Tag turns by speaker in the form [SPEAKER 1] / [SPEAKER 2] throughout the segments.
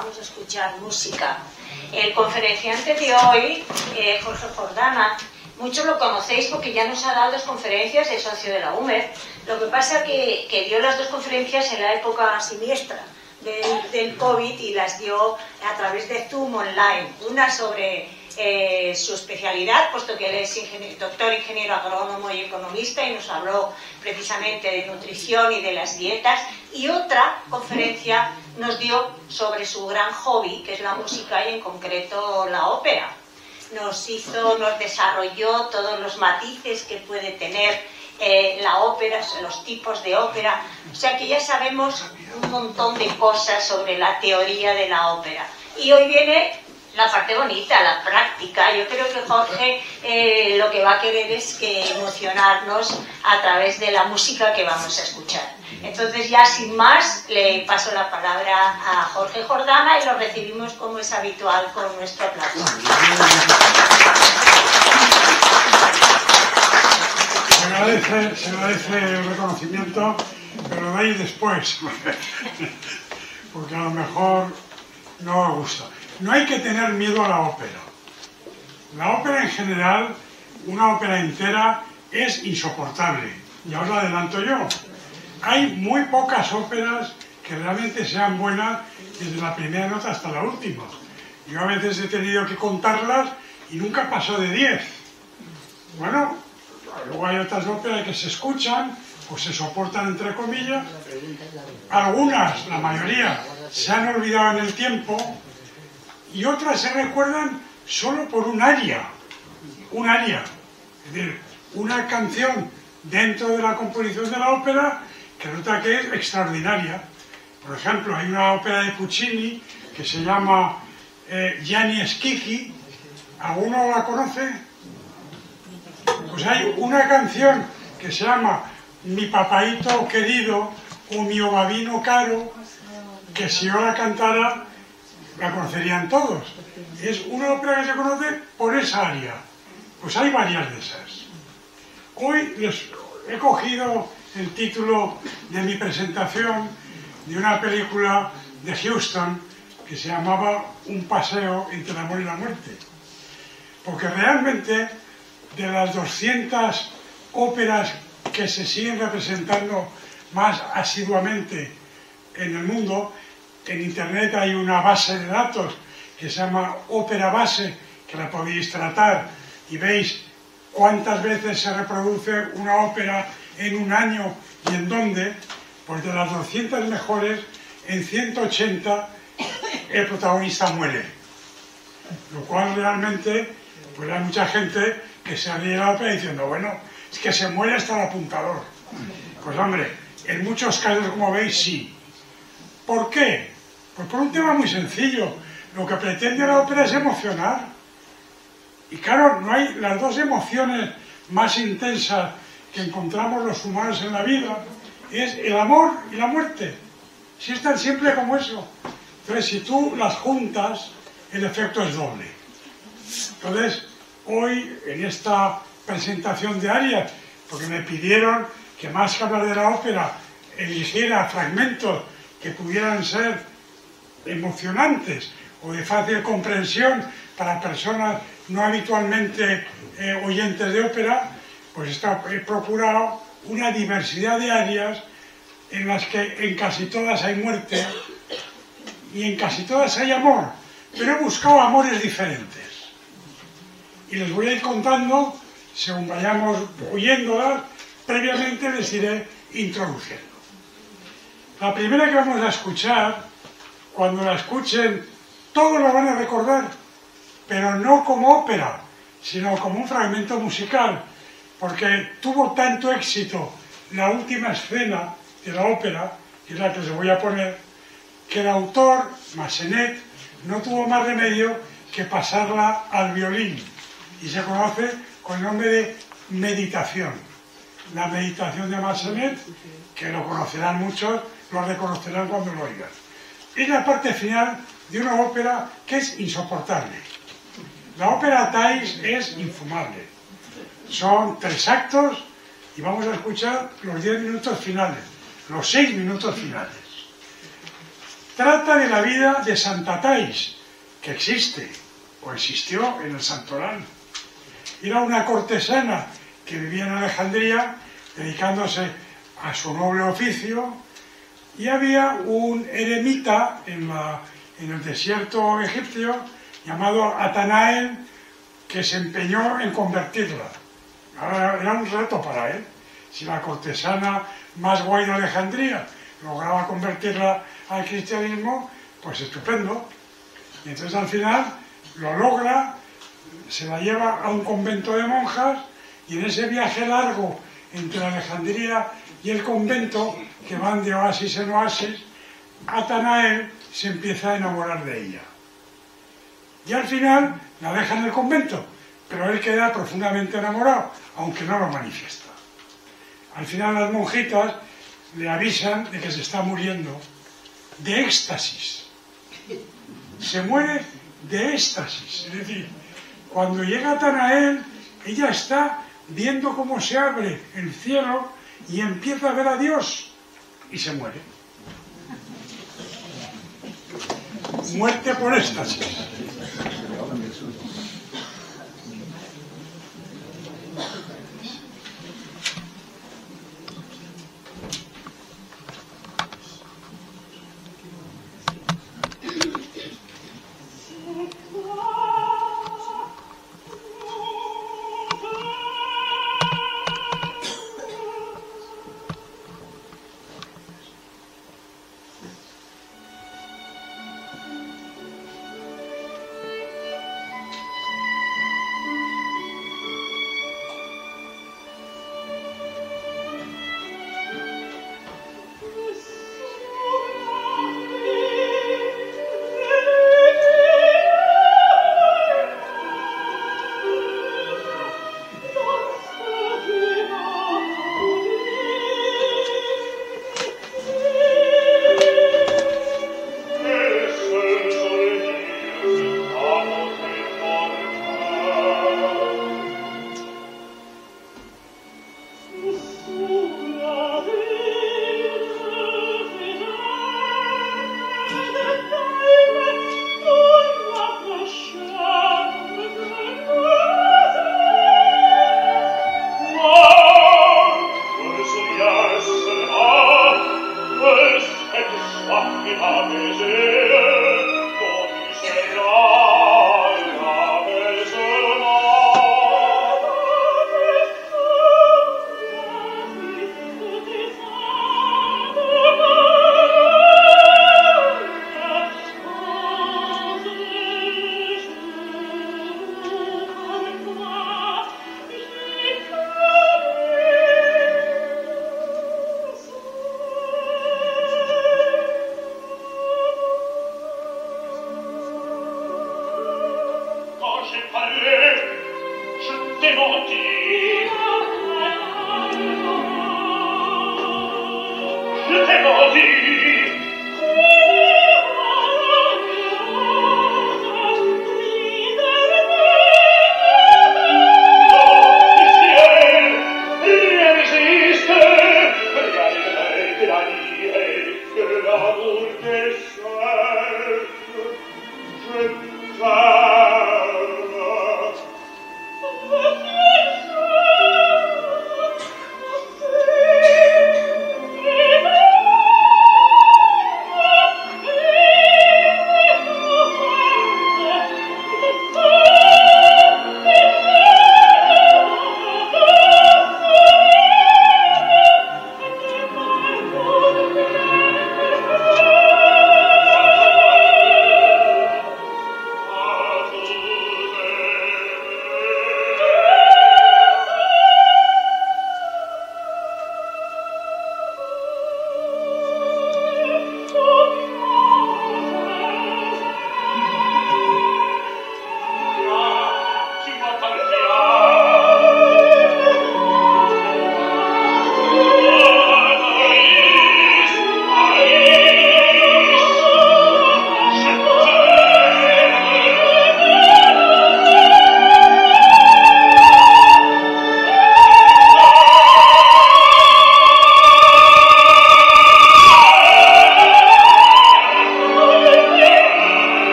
[SPEAKER 1] Vamos a escuchar música. El conferenciante de hoy, Jorge Jordana, muchos lo conocéis porque ya nos ha dado 2 conferencias, es socio de la UMED. Lo que pasa que dio las 2 conferencias en la época siniestra del COVID y las dio a través de Zoom online. Una sobre su especialidad, puesto que él es doctor ingeniero agrónomo y economista y nos habló precisamente de nutrición y de las dietas, y otra conferencia nos dio sobre su gran hobby, que es la música y en concreto la ópera. Nos desarrolló todos los matices que puede tener la ópera, los tipos de ópera, o sea que ya sabemos un montón de cosas sobre la teoría de la ópera. Y hoy viene la parte bonita, la práctica. Yo creo que Jorge lo que va a querer es emocionarnos a través de la música que vamos a escuchar. Entonces ya sin más le paso la palabra a Jorge Jordana y lo recibimos como es habitual con nuestro aplauso.
[SPEAKER 2] Se agradece el reconocimiento, pero lo dais después, porque a lo mejor no os gusta. No hay que tener miedo a la ópera. La ópera en general, una ópera entera, es insoportable. Y ahora lo adelanto yo. Hay muy pocas óperas que realmente sean buenas desde la primera nota hasta la última. Yo a veces he tenido que contarlas y nunca pasó de 10. Bueno, luego hay otras óperas que se escuchan, pues se soportan entre comillas. Algunas, la mayoría, se han olvidado en el tiempo y otras se recuerdan solo por un aria. Un aria. Es decir, una canción dentro de la composición de la ópera que resulta que es extraordinaria. Por ejemplo, hay una ópera de Puccini que se llama Gianni Schicchi. ¿Alguno la conoce? Pues hay una canción que se llama Mi papaito querido o Mi babino caro, que si yo la cantara la conocerían todos. Es una ópera que se conoce por esa aria. Pues hay varias de esas. Hoy les he cogido el título de mi presentación de una película de Houston que se llamaba Un paseo entre el amor y la muerte. Porque realmente de las 200 óperas que se siguen representando más asiduamente en el mundo, en internet hay una base de datos que se llama Ópera Base, que la podéis tratar y veis cuántas veces se reproduce una ópera en un año y en dónde. Pues de las 200 mejores, en 180 el protagonista muere. Lo cual realmente, pues hay mucha gente que se ríe de la ópera diciendo, bueno, es que se muere hasta el apuntador. Pues hombre, en muchos casos, como veis, sí. ¿Por qué? Pues por un tema muy sencillo. Lo que pretende la ópera es emocionar. Y claro, no hay las 2 emociones más intensas que encontramos los humanos en la vida, es el amor y la muerte. Si es tan simple como eso. Entonces, si tú las juntas, el efecto es doble. Entonces, hoy, en esta presentación de arias, porque me pidieron que más que hablar de la ópera, eligiera fragmentos que pudieran ser emocionantes o de fácil comprensión para personas no habitualmente oyentes de ópera, pues he procurado una diversidad de arias en las que en casi todas hay muerte y en casi todas hay amor, pero he buscado amores diferentes. Y les voy a ir contando, según vayamos oyéndolas, previamente les iré introduciendo. La primera que vamos a escuchar, cuando la escuchen, todos la van a recordar, pero no como ópera, sino como un fragmento musical, porque tuvo tanto éxito la última escena de la ópera, que es la que les voy a poner, que el autor, Massenet, no tuvo más remedio que pasarla al violín, y se conoce con el nombre de Meditación. La Meditación de Massenet, que lo conocerán muchos, lo reconocerán cuando lo oigan. Es la parte final de una ópera que es insoportable. La ópera Thais es infumable. Son 3 actos y vamos a escuchar los 10 minutos finales, los 6 minutos finales. trata de la vida de Santa Thais, que existe, o existió en el Santoral. Era una cortesana que vivía en Alejandría, dedicándose a su noble oficio, y había un eremita en el desierto egipcio llamado Atanael, que se empeñó en convertirla. Ahora era un reto para él. Si la cortesana más guay de Alejandría lograba convertirla al cristianismo, pues estupendo. Y entonces al final lo logra, se la lleva a un convento de monjas, y en ese viaje largo entre Alejandría y el convento, que van de oasis en oasis, Atanael se empieza a enamorar de ella. Y al final la deja en el convento, pero él queda profundamente enamorado, aunque no lo manifiesta. Al final las monjitas le avisan de que se está muriendo de éxtasis. Se muere de éxtasis. Es decir, cuando llega Atanael, ella está viendo cómo se abre el cielo y empieza a ver a Dios y se muere. Muerte por éxtasis.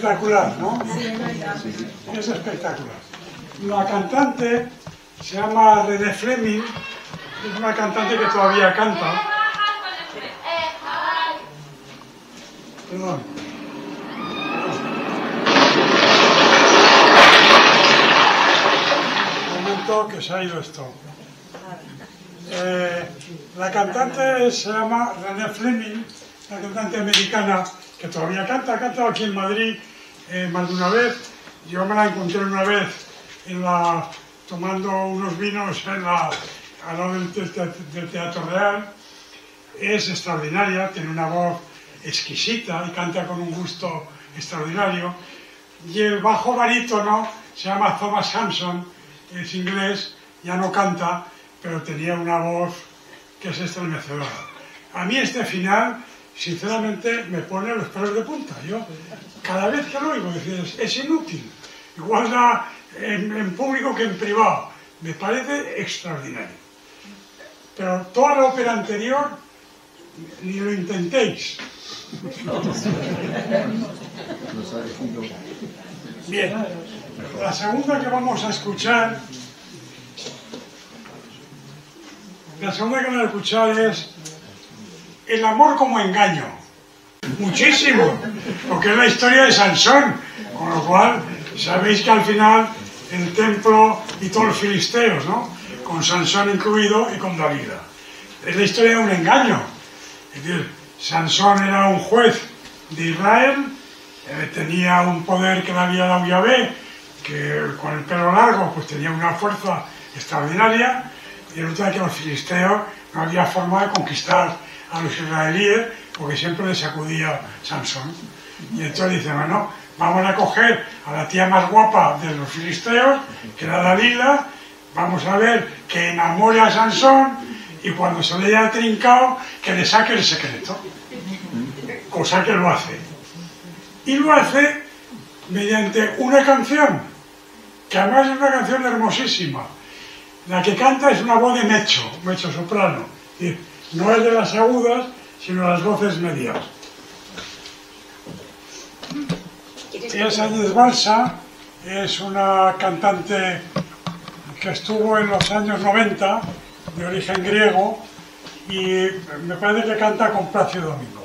[SPEAKER 2] espectacular, ¿no? Es espectacular. La cantante se llama René Fleming, es una cantante que todavía canta. Perdón. Un momento que se ha ido esto. La cantante se llama René Fleming, una cantante americana que todavía canta, ha cantado aquí en Madrid más de una vez. Yo me la encontré una vez tomando unos vinos al lado del Teatro Real. Es extraordinaria, tiene una voz exquisita y canta con un gusto extraordinario. Y el bajo barítono se llama Thomas Hampson, es inglés, ya no canta, pero tenía una voz que es estremecedora. A mí este final, sinceramente, me pone los pelos de punta. Yo, cada vez que lo oigo, es inútil. Igual da en público que en privado. Me parece extraordinario. Pero toda la ópera anterior, ni lo intentéis. Bien, la segunda que vamos a escuchar... La segunda que vamos a escuchar es El amor como engaño. Muchísimo, porque es la historia de Sansón, con lo cual sabéis que al final el templo y todos los filisteos, ¿no? Con Sansón incluido y con Dalila. Es la historia de un engaño. Es decir, Sansón era un juez de Israel, tenía un poder que le había dado Yahvé, que con el pelo largo pues tenía una fuerza extraordinaria, y resulta que los filisteos no había forma de conquistar a los israelíes porque siempre les sacudía Sansón. Y entonces dice, bueno, vamos a coger a la tía más guapa de los filisteos, que era Dalila, vamos a ver que enamore a Sansón y cuando se le haya trincado, que le saque el secreto. Cosa que lo hace. Y lo hace mediante una canción, que además es una canción hermosísima. La que canta es una voz de mecho soprano. Es decir, no es de las agudas, sino las voces medias. Es Áñez Balsa, es una cantante que estuvo en los años 90, de origen griego, y me parece que canta con Plácido Domingo.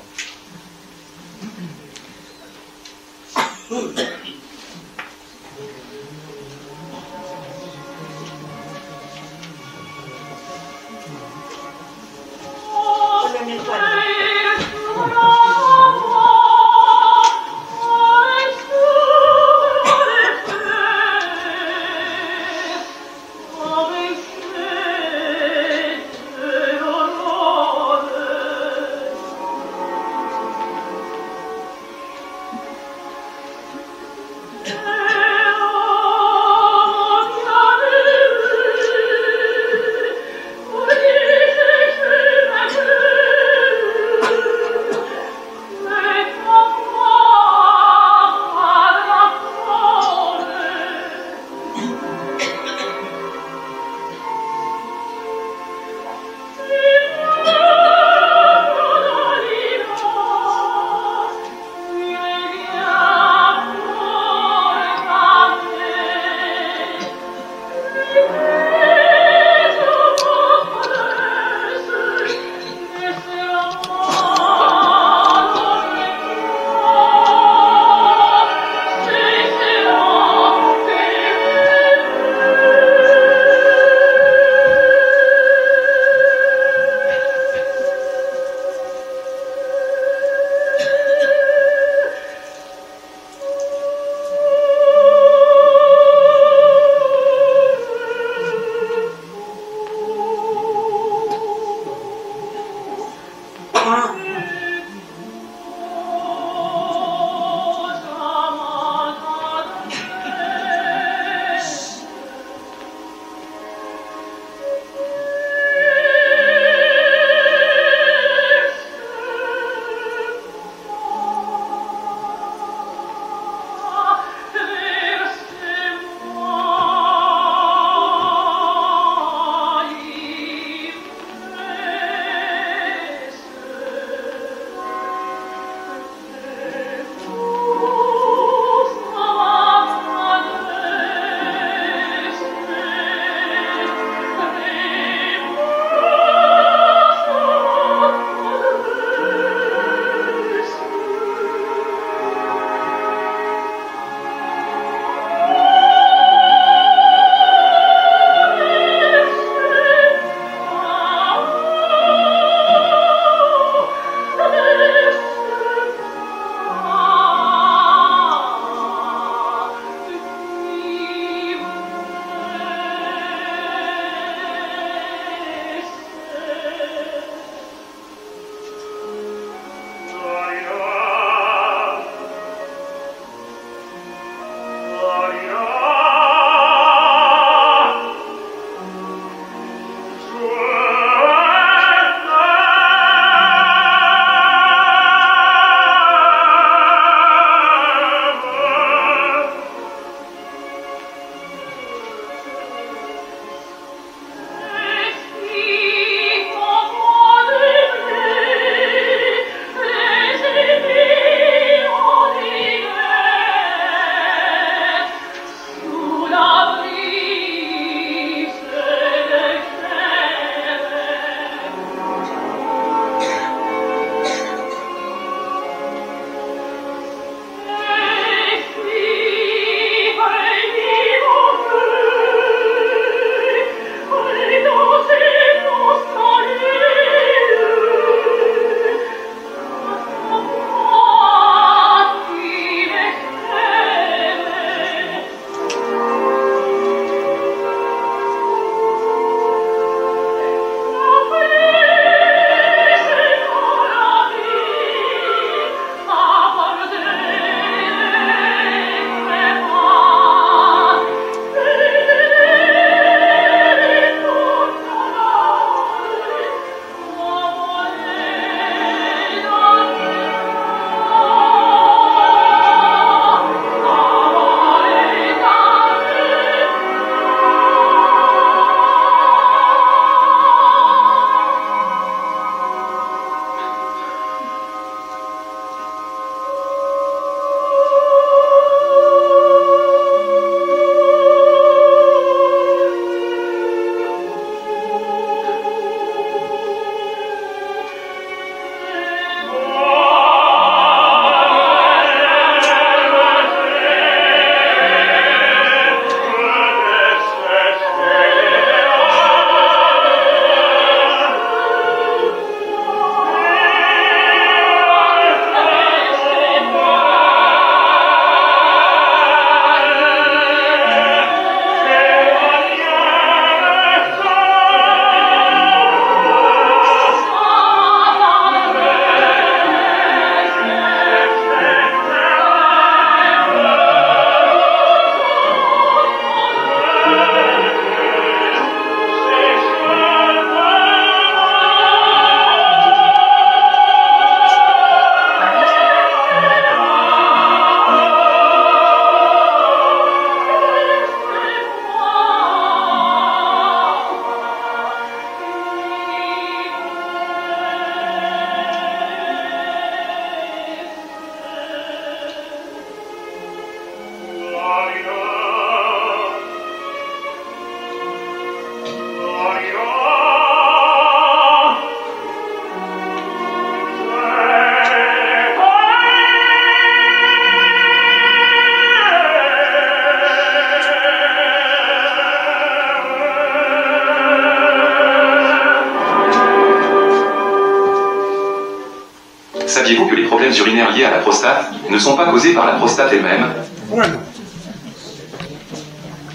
[SPEAKER 3] Saviez-vous que les problèmes urinaires liés à la prostate ne sont pas causés par la prostate elle-même?
[SPEAKER 2] Bueno,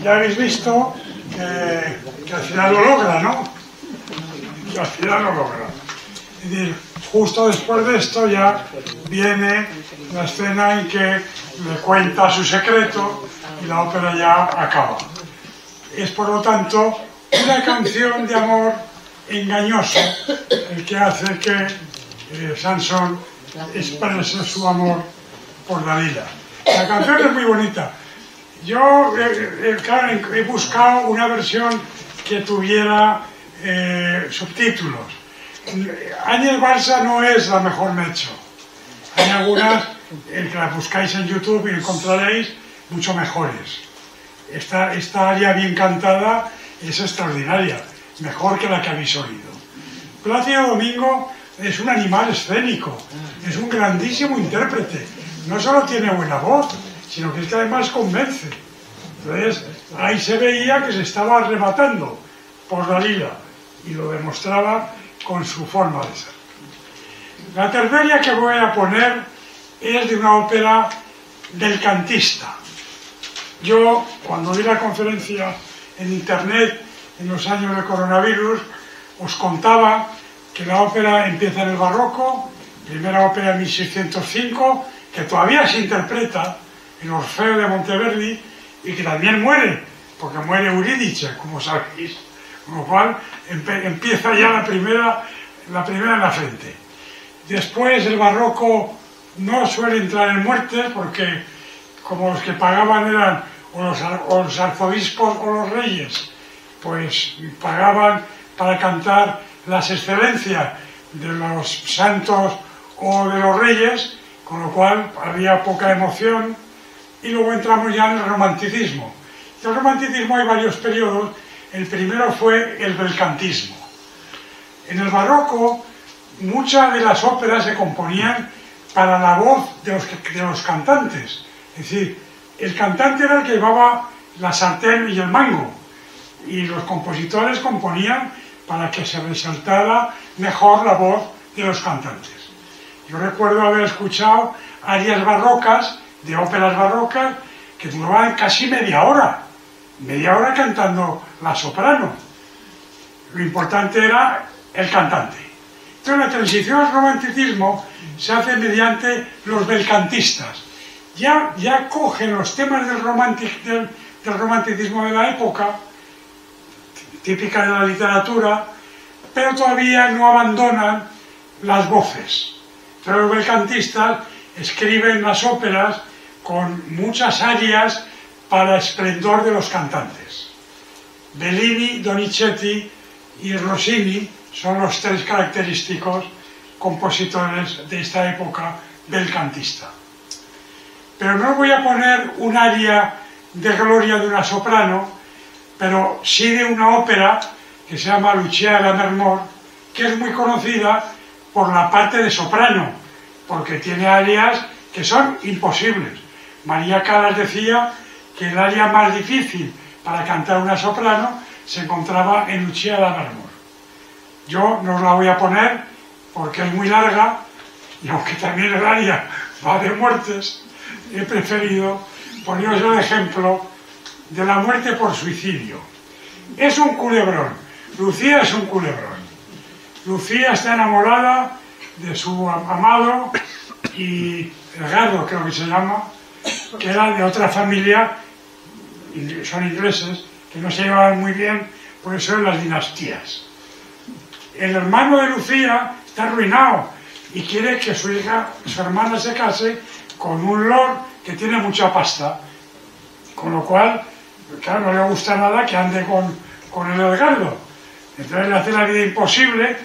[SPEAKER 2] ya habéis visto que al final lo logra, ¿no? Que al final lo logra. Es decir, justo después de esto ya viene la escena en que le cuenta su secreto y la ópera ya acaba. Es por lo tanto una canción de amor engañoso el que hace que Sansón exprese su amor por Dalila. La canción es muy bonita. Yo, claro, he buscado una versión que tuviera subtítulos. Ángel Barça no es la mejor Melchor. Hay algunas que las buscáis en YouTube y encontraréis mucho mejores. Esta aria bien cantada es extraordinaria, mejor que la que habéis oído. Plácido Domingo es un animal escénico, es un grandísimo intérprete. No solo tiene buena voz, sino que es que además convence. Entonces, ahí se veía que se estaba arrebatando por Dalila y lo demostraba con su forma de ser. La tertulia que voy a poner es de una ópera del cantista. Yo, cuando di la conferencia en internet en los años de coronavirus, os contaba que la ópera empieza en el barroco, primera ópera en 1605, que todavía se interpreta en Orfeo de Monteverdi y que también muere, porque muere Eurídice, como sabéis, con lo cual empieza ya la primera en la frente. Después el barroco no suele entrar en muerte porque como los que pagaban eran o los arzobispos o los reyes, pues pagaban para cantar las excelencias de los santos o de los reyes, con lo cual había poca emoción. Y luego entramos ya en el romanticismo. En el romanticismo hay varios periodos. El primero fue el belcantismo. En el barroco muchas de las óperas se componían para la voz de los cantantes. Es decir, el cantante era el que llevaba la sartén y el mango, y los compositores componían para que se resaltara mejor la voz de los cantantes. Yo recuerdo haber escuchado arias barrocas, de óperas barrocas, que duraban casi media hora cantando la soprano. Lo importante era el cantante. Entonces la transición al romanticismo se hace mediante los belcantistas. Ya cogen los temas del romanticismo de la época, típica de la literatura, pero todavía no abandonan las voces. Entonces los belcantistas escriben las óperas con muchas arias para esplendor de los cantantes. Bellini, Donizetti y Rossini son los tres característicos compositores de esta época belcantista. Pero no voy a poner un aria de gloria de una soprano, pero sí de una ópera que se llama Lucia de Lammermoor, que es muy conocida por la parte de soprano, porque tiene arias que son imposibles. María Callas decía que el aria más difícil para cantar una soprano se encontraba en Lucia de Lammermoor. Yo no os la voy a poner porque es muy larga, y aunque también el aria va de muertes, he preferido poneros el ejemplo de la muerte por suicidio. Es un culebrón. Lucía es un culebrón. Lucía está enamorada de su amado, y Edgardo creo que se llama, que era de otra familia, son ingleses, que no se llevaban muy bien, por eso en las dinastías. El hermano de Lucía está arruinado y quiere que su hermana se case con un lord que tiene mucha pasta, con lo cual, claro, no le gusta nada que ande con el Edgardo. Entonces le hace la vida imposible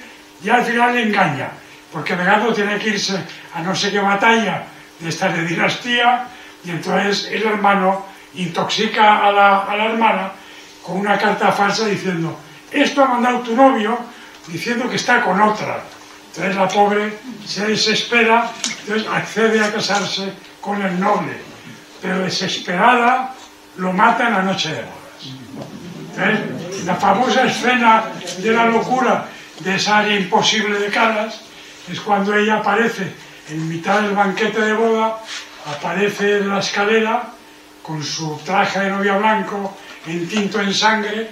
[SPEAKER 2] y al final le engaña, porque Edgardo tiene que irse a no sé qué batalla de esta de dinastía, y entonces el hermano intoxica a la hermana con una carta falsa diciendo: esto ha mandado tu novio diciendo que está con otra. Entonces la pobre se desespera, entonces accede a casarse con el noble, pero desesperada lo mata en la noche de bodas. Entonces, la famosa escena de la locura de esa aria imposible de Callas es cuando ella aparece en mitad del banquete de boda, aparece en la escalera con su traje de novia blanco, entinto en sangre,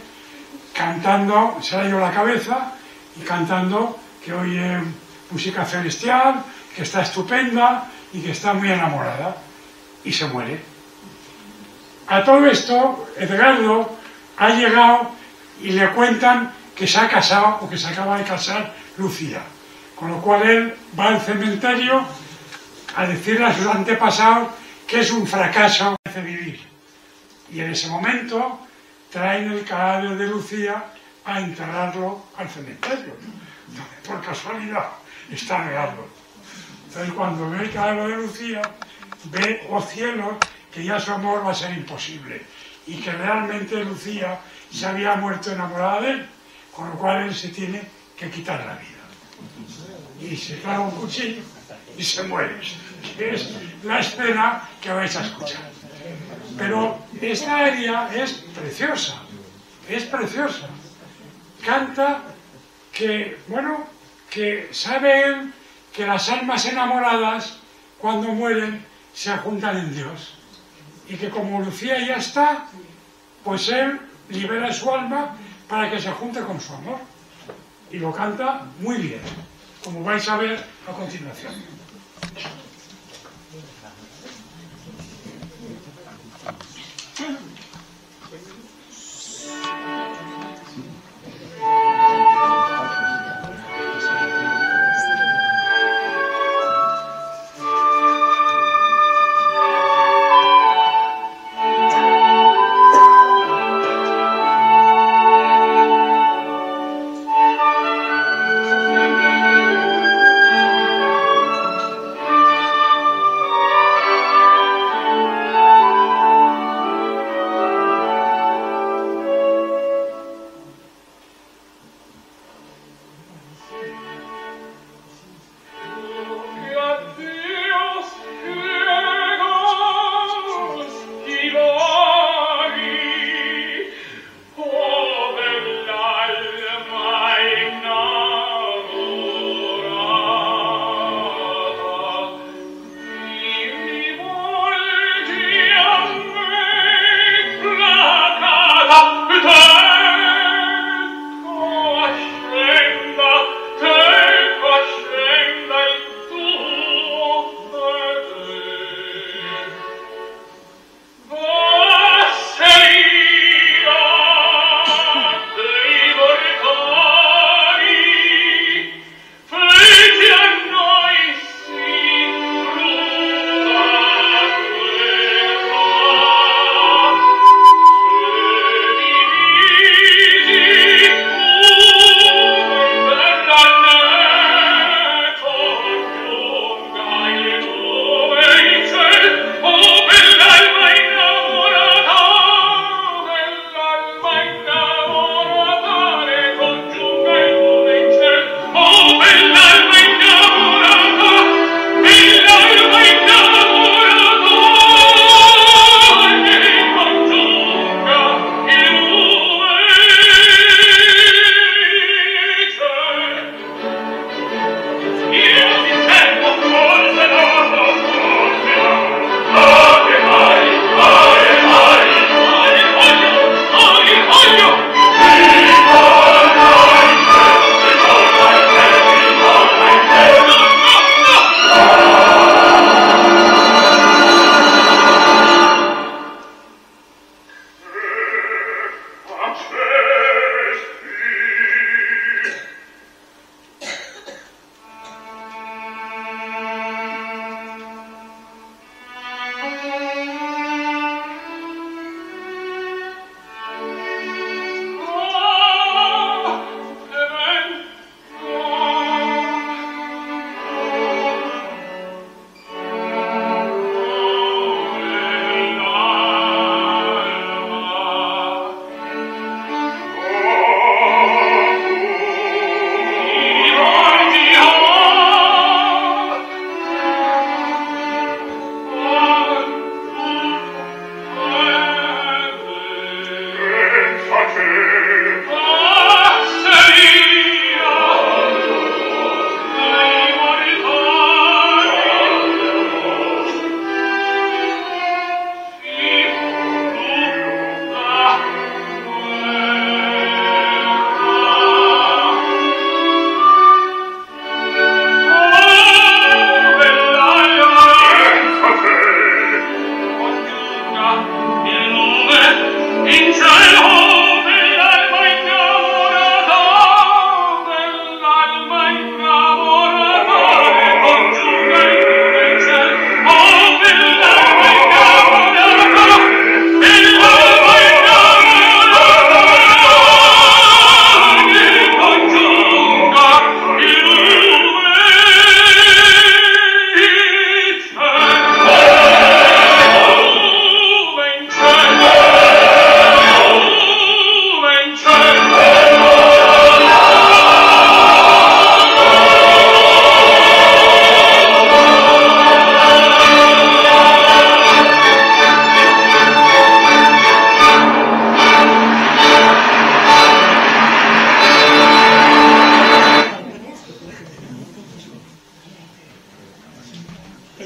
[SPEAKER 2] cantando, se le ha ido la cabeza, y cantando que oye música celestial, que está estupenda y que está muy enamorada, y se muere. A todo esto, Edgardo ha llegado y le cuentan que se ha casado o que se acaba de casar Lucía, con lo cual él va al cementerio a decirle a sus antepasados que es un fracaso de vivir. Y en ese momento traen el cadáver de Lucía a enterrarlo al cementerio. Por casualidad está en el árbol. Entonces cuando ve el cadáver de Lucía, ve, oh cielo, que ya su amor va a ser imposible y que realmente Lucía se había muerto enamorada de él, con lo cual él se tiene que quitar la vida. Y se clava un cuchillo y se muere, que es la escena que vais a escuchar. Pero esta aria es preciosa, canta que, bueno, que sabe él que las almas enamoradas cuando mueren se juntan en Dios y que como Lucía ya está, pues él libera su alma para que se junte con su amor, y lo canta muy bien, como vais a ver a continuación.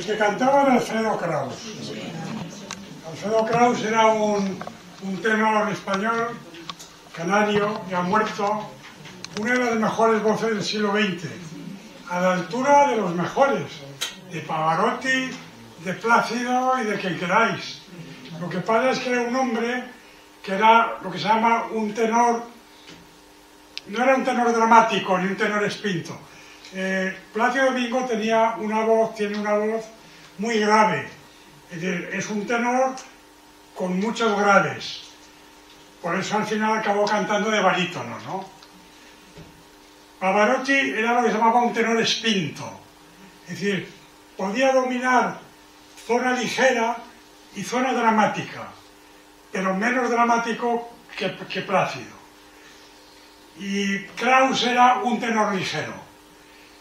[SPEAKER 2] que cantaba era Alfredo Kraus. Alfredo Kraus era un tenor español, canario, ya muerto, una de las mejores voces del siglo XX, a la altura de los mejores, de Pavarotti, de Plácido y de quien queráis. Lo que pasa es que era un hombre que era lo que se llama un tenor, no era un tenor dramático ni un tenor espinto. Plácido Domingo tiene una voz muy grave, es decir, es un tenor con muchos graves, por eso al final acabó cantando de barítono, ¿no? Pavarotti era lo que se llamaba un tenor espinto, es decir, podía dominar zona ligera y zona dramática, pero menos dramático que Plácido. Y Kraus era un tenor ligero.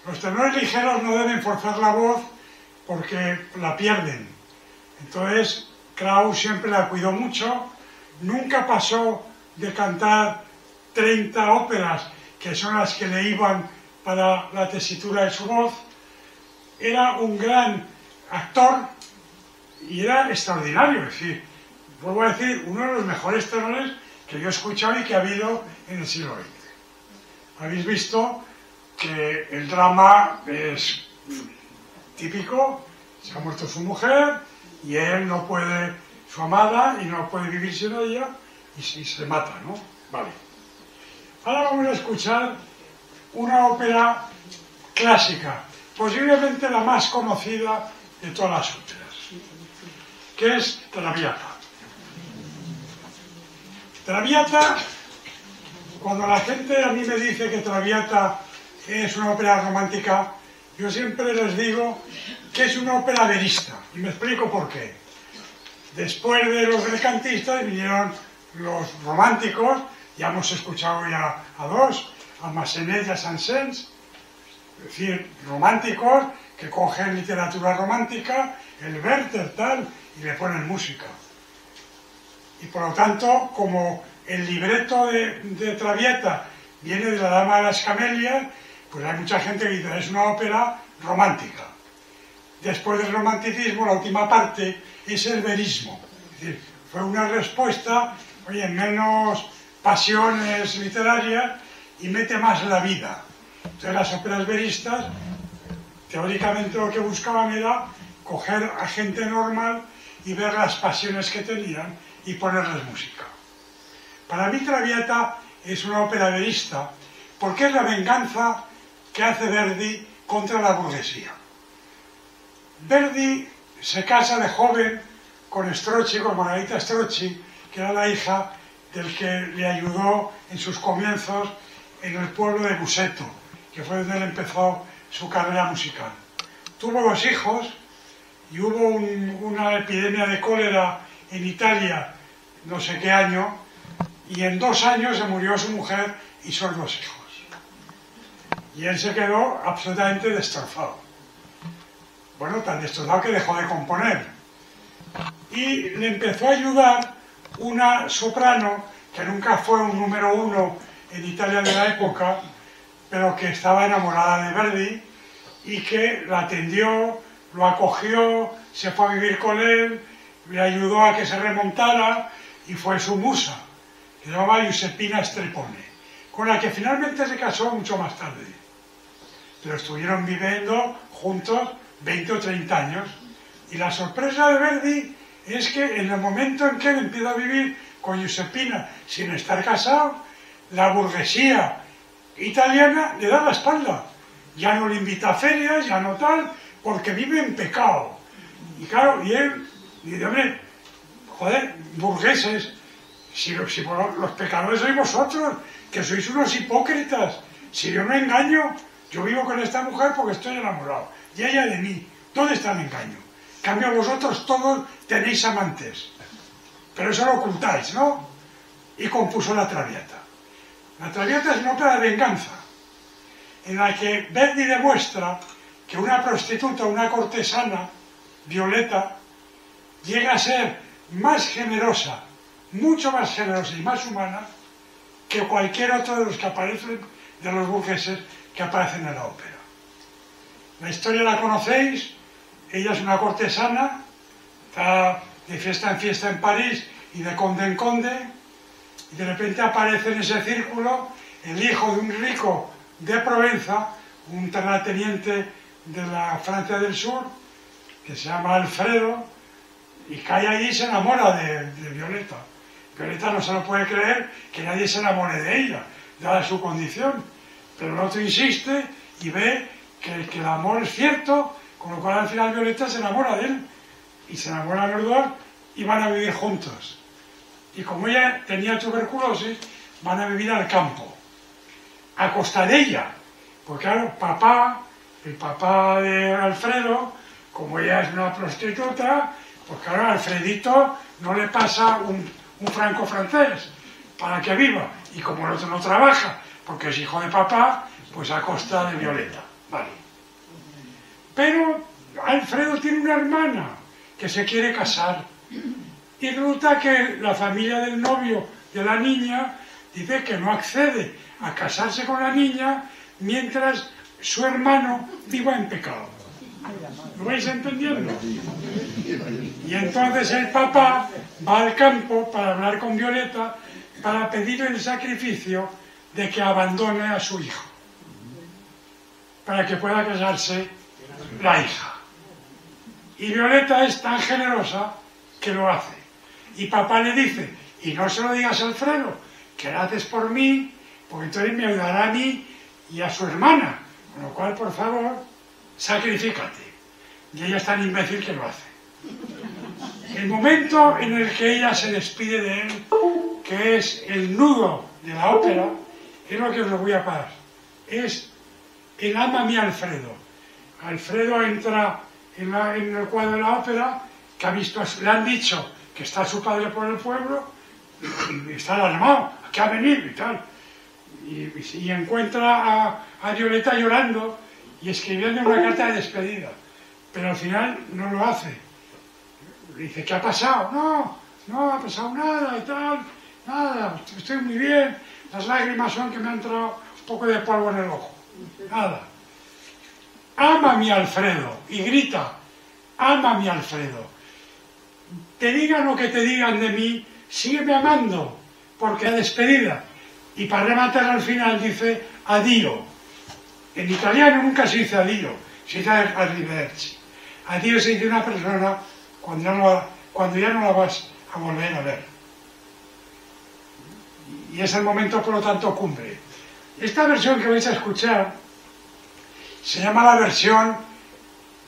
[SPEAKER 2] Los tenores ligeros no deben forzar la voz porque la pierden. Entonces, Kraus siempre la cuidó mucho, nunca pasó de cantar 30 óperas, que son las que le iban para la tesitura de su voz. Era un gran actor y era extraordinario, es decir, vuelvo a decir, uno de los mejores tenores que yo he escuchado y que ha habido en el siglo XX. Habéis visto que el drama es típico, se ha muerto su mujer y él no puede, su amada, y no puede vivir sin ella y se mata, ¿no? Vale. Ahora vamos a escuchar una ópera clásica, posiblemente la más conocida de todas las óperas, que es Traviata. Traviata, cuando la gente a mí me dice que Traviata es una ópera romántica, yo siempre les digo que es una ópera verista, y me explico por qué. Después de los belcantistas vinieron los románticos, ya hemos escuchado ya a dos, a Massenet y a Saint-Saëns, es decir, románticos que cogen literatura romántica, el Werther tal, y le ponen música. Y por lo tanto, como el libreto de Traviata viene de la Dama de las Camelias, pues hay mucha gente que dice, es una ópera romántica. Después del romanticismo, la última parte es el verismo. Es decir, fue una respuesta, oye, menos pasiones literarias y mete más la vida. Entonces las óperas veristas, teóricamente lo que buscaban era coger a gente normal y ver las pasiones que tenían y ponerles música. Para mí Traviata es una ópera verista porque es la venganza que hace Verdi contra la burguesía. Verdi se casa de joven con Strozzi, con Margarita Strozzi, que era la hija del que le ayudó en sus comienzos en el pueblo de Busseto, que fue donde él empezó su carrera musical. Tuvo 2 hijos y hubo una epidemia de cólera en Italia, no sé qué año, y en 2 años se murió su mujer y sus 2 hijos. Y él se quedó absolutamente destrozado. Bueno, tan destrozado que dejó de componer. Y le empezó a ayudar una soprano, que nunca fue un número 1 en Italia de la época, pero que estaba enamorada de Verdi, y que la atendió, lo acogió, se fue a vivir con él, le ayudó a que se remontara, y fue su musa, que se llamaba Giuseppina Streppone, con la que finalmente se casó mucho más tarde. Pero estuvieron viviendo juntos 20 o 30 años, y la sorpresa de Verdi es que en el momento en que él empieza a vivir con Giuseppina sin estar casado, la burguesía italiana le da la espalda, ya no le invita a ferias, ya no tal, porque vive en pecado. Y claro, y él dice, hombre, joder, burgueses, si los pecadores sois vosotros, que sois unos hipócritas, si yo no engaño, yo vivo con esta mujer porque estoy enamorado, y ella de mí, ¿dónde está el engaño? En cambio vosotros todos tenéis amantes, pero eso lo ocultáis, ¿no? Y compuso la Traviata. La Traviata es una ópera de venganza, en la que Verdi demuestra que una prostituta, una cortesana, Violeta, llega a ser más generosa, mucho más generosa y más humana que cualquier otro de los que aparecen, de los burgueses que aparecen en la ópera. La historia la conocéis, ella es una cortesana, está de fiesta en fiesta en París y de conde en conde, y de repente aparece en ese círculo el hijo de un rico de Provenza, un terrateniente de la Francia del Sur, que se llama Alfredo, y cae allí y se enamora de Violeta. Violeta no se lo puede creer que nadie se enamore de ella, dada su condición, pero el otro insiste y ve que el amor es cierto, con lo cual al final Violeta se enamora de él, y se enamoran los dos y van a vivir juntos. Y como ella tenía tuberculosis, van a vivir al campo, a costa de ella, porque claro, el papá de Alfredo, como ella es una prostituta, pues claro, a Alfredito no le pasa un franco francés para que viva, y como el otro no trabaja, porque es hijo de papá, pues a costa de Violeta, vale. Pero Alfredo tiene una hermana que se quiere casar, y resulta que la familia del novio de la niña dice que no accede a casarse con la niña mientras su hermano viva en pecado. ¿Lo vais entendiendo? Y entonces el papá va al campo para hablar con Violeta, para pedirle el sacrificio de que abandone a su hijo, para que pueda casarse la hija. Y Violeta es tan generosa que lo hace. Y papá le dice, y no se lo digas a Alfredo, que lo haces por mí, porque entonces me ayudará a mí y a su hermana. Con lo cual, por favor, sacrifícate. Y ella es tan imbécil que lo hace. El momento en el que ella se despide de él, que es el nudo de la ópera, es lo que os lo voy a parar. Es el ama mi Alfredo. Alfredo entra en el cuadro de la ópera, que ha visto, le han dicho que está su padre por el pueblo, y está alarmado, que ha venido y tal. Y encuentra a Violeta llorando y escribiendo una carta de despedida. Pero al final no lo hace. Dice, ¿qué ha pasado? No ha pasado nada y tal, nada, estoy muy bien, las lágrimas son que me ha entrado un poco de polvo en el ojo, nada. Ama a mi Alfredo, y grita, ama a mi Alfredo. Te digan lo que te digan de mí, sígueme amando, porque la despedida. Y para rematar al final dice, addio. En italiano nunca se dice addio, se dice arrivederci. Addio se dice una persona cuando ya no la vas a volver a ver. Y es el momento, por lo tanto, cumbre. Esta versión que vais a escuchar se llama la versión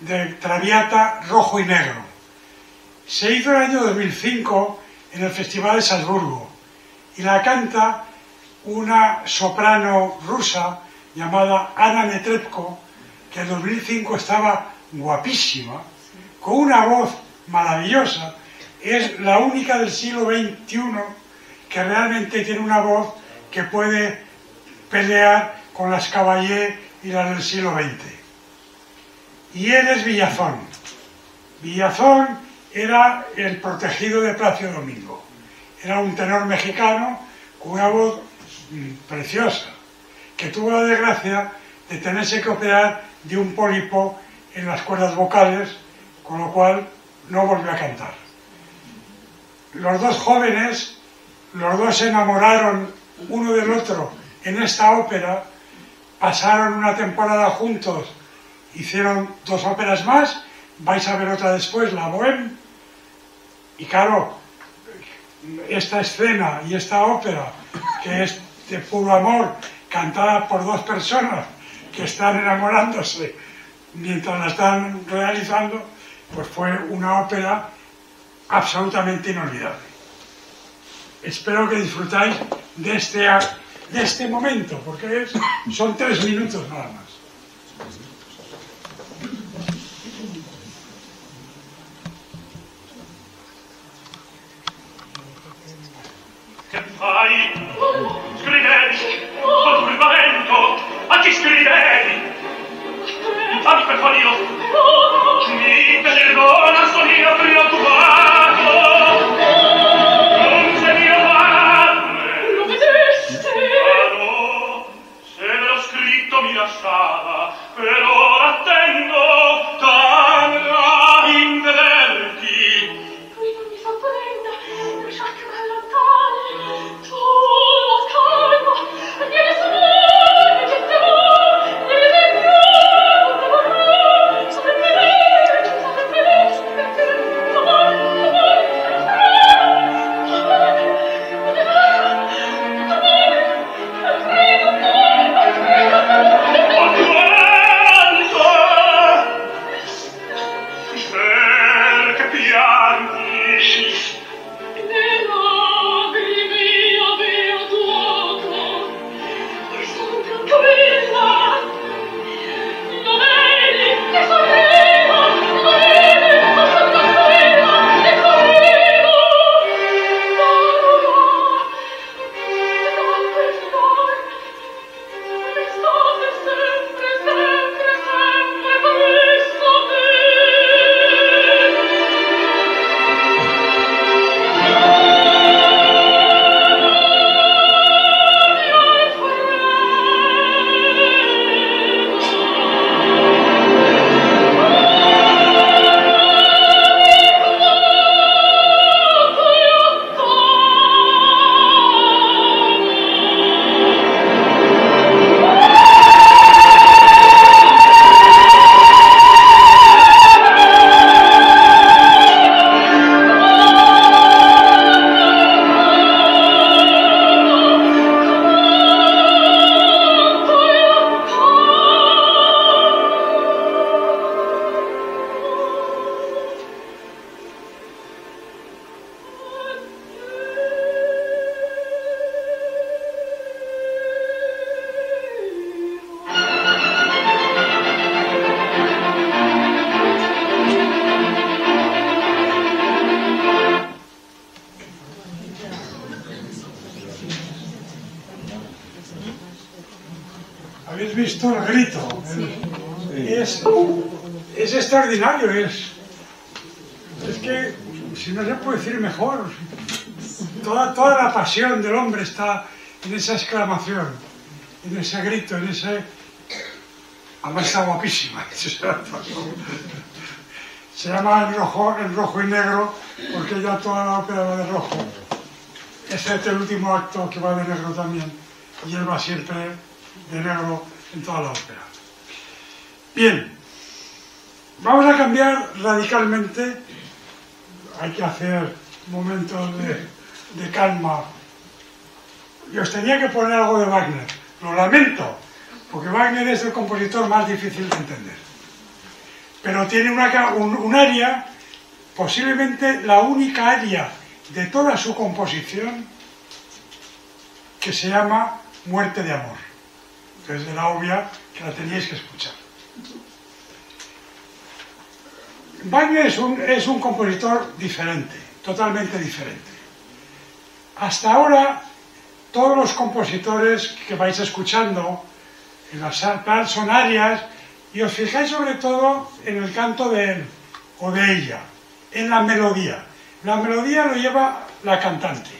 [SPEAKER 2] de Traviata rojo y negro. Se hizo en el año 2005 en el Festival de Salzburgo y la canta una soprano rusa llamada Anna Netrebko, que en 2005 estaba guapísima, con una voz maravillosa. Es la única del siglo XXI que realmente tiene una voz que puede pelear con las Caballé y las del siglo XX. Y él es Villazón. Villazón era el protegido de Plácido Domingo. Era un tenor mexicano con una voz preciosa, que tuvo la desgracia de tenerse que operar de un pólipo en las cuerdas vocales, con lo cual no volvió a cantar. Los dos jóvenes, los dos se enamoraron uno del otro en esta ópera, pasaron una temporada juntos, hicieron 2 óperas más, vais a ver otra después, la Bohème, y claro, esta escena y esta ópera, que es de puro amor, cantada por 2 personas que están enamorándose mientras la están realizando, pues fue una ópera absolutamente inolvidable. Espero que disfrutáis de este momento, porque son 3 minutos nada más.
[SPEAKER 4] Che fai? Scrivevi? Col turbamento? A chi scrivevi? Fammi per favore. Mi perdona, sono io preoccupato. Non c'è mio male. Lo vedeste? Ah no, se me l'ho scritto mi lasciava. Per ora attendo, tanto.
[SPEAKER 2] visto el grito. Es extraordinario, es que si no se puede decir mejor. Toda la pasión del hombre está en esa exclamación, en ese grito, en ese... Además está guapísima. Se llama en rojo y negro porque ya toda la ópera va de rojo, excepto el último acto que va de negro también, y él va siempre de negro en toda la ópera. Bien, vamos a cambiar radicalmente. Hay que hacer momentos de calma. Y os tenía que poner algo de Wagner. Lo lamento, porque Wagner es el compositor más difícil de entender. Pero tiene un área, posiblemente la única área de toda su composición, que se llama Muerte de Amor. Entonces era obvia que la teníais que escuchar. Wagner es un compositor diferente, totalmente diferente. Hasta ahora, todos los compositores que vais escuchando en las arpas son arias, y os fijáis sobre todo en el canto de él o de ella, en la melodía. La melodía lo lleva la cantante.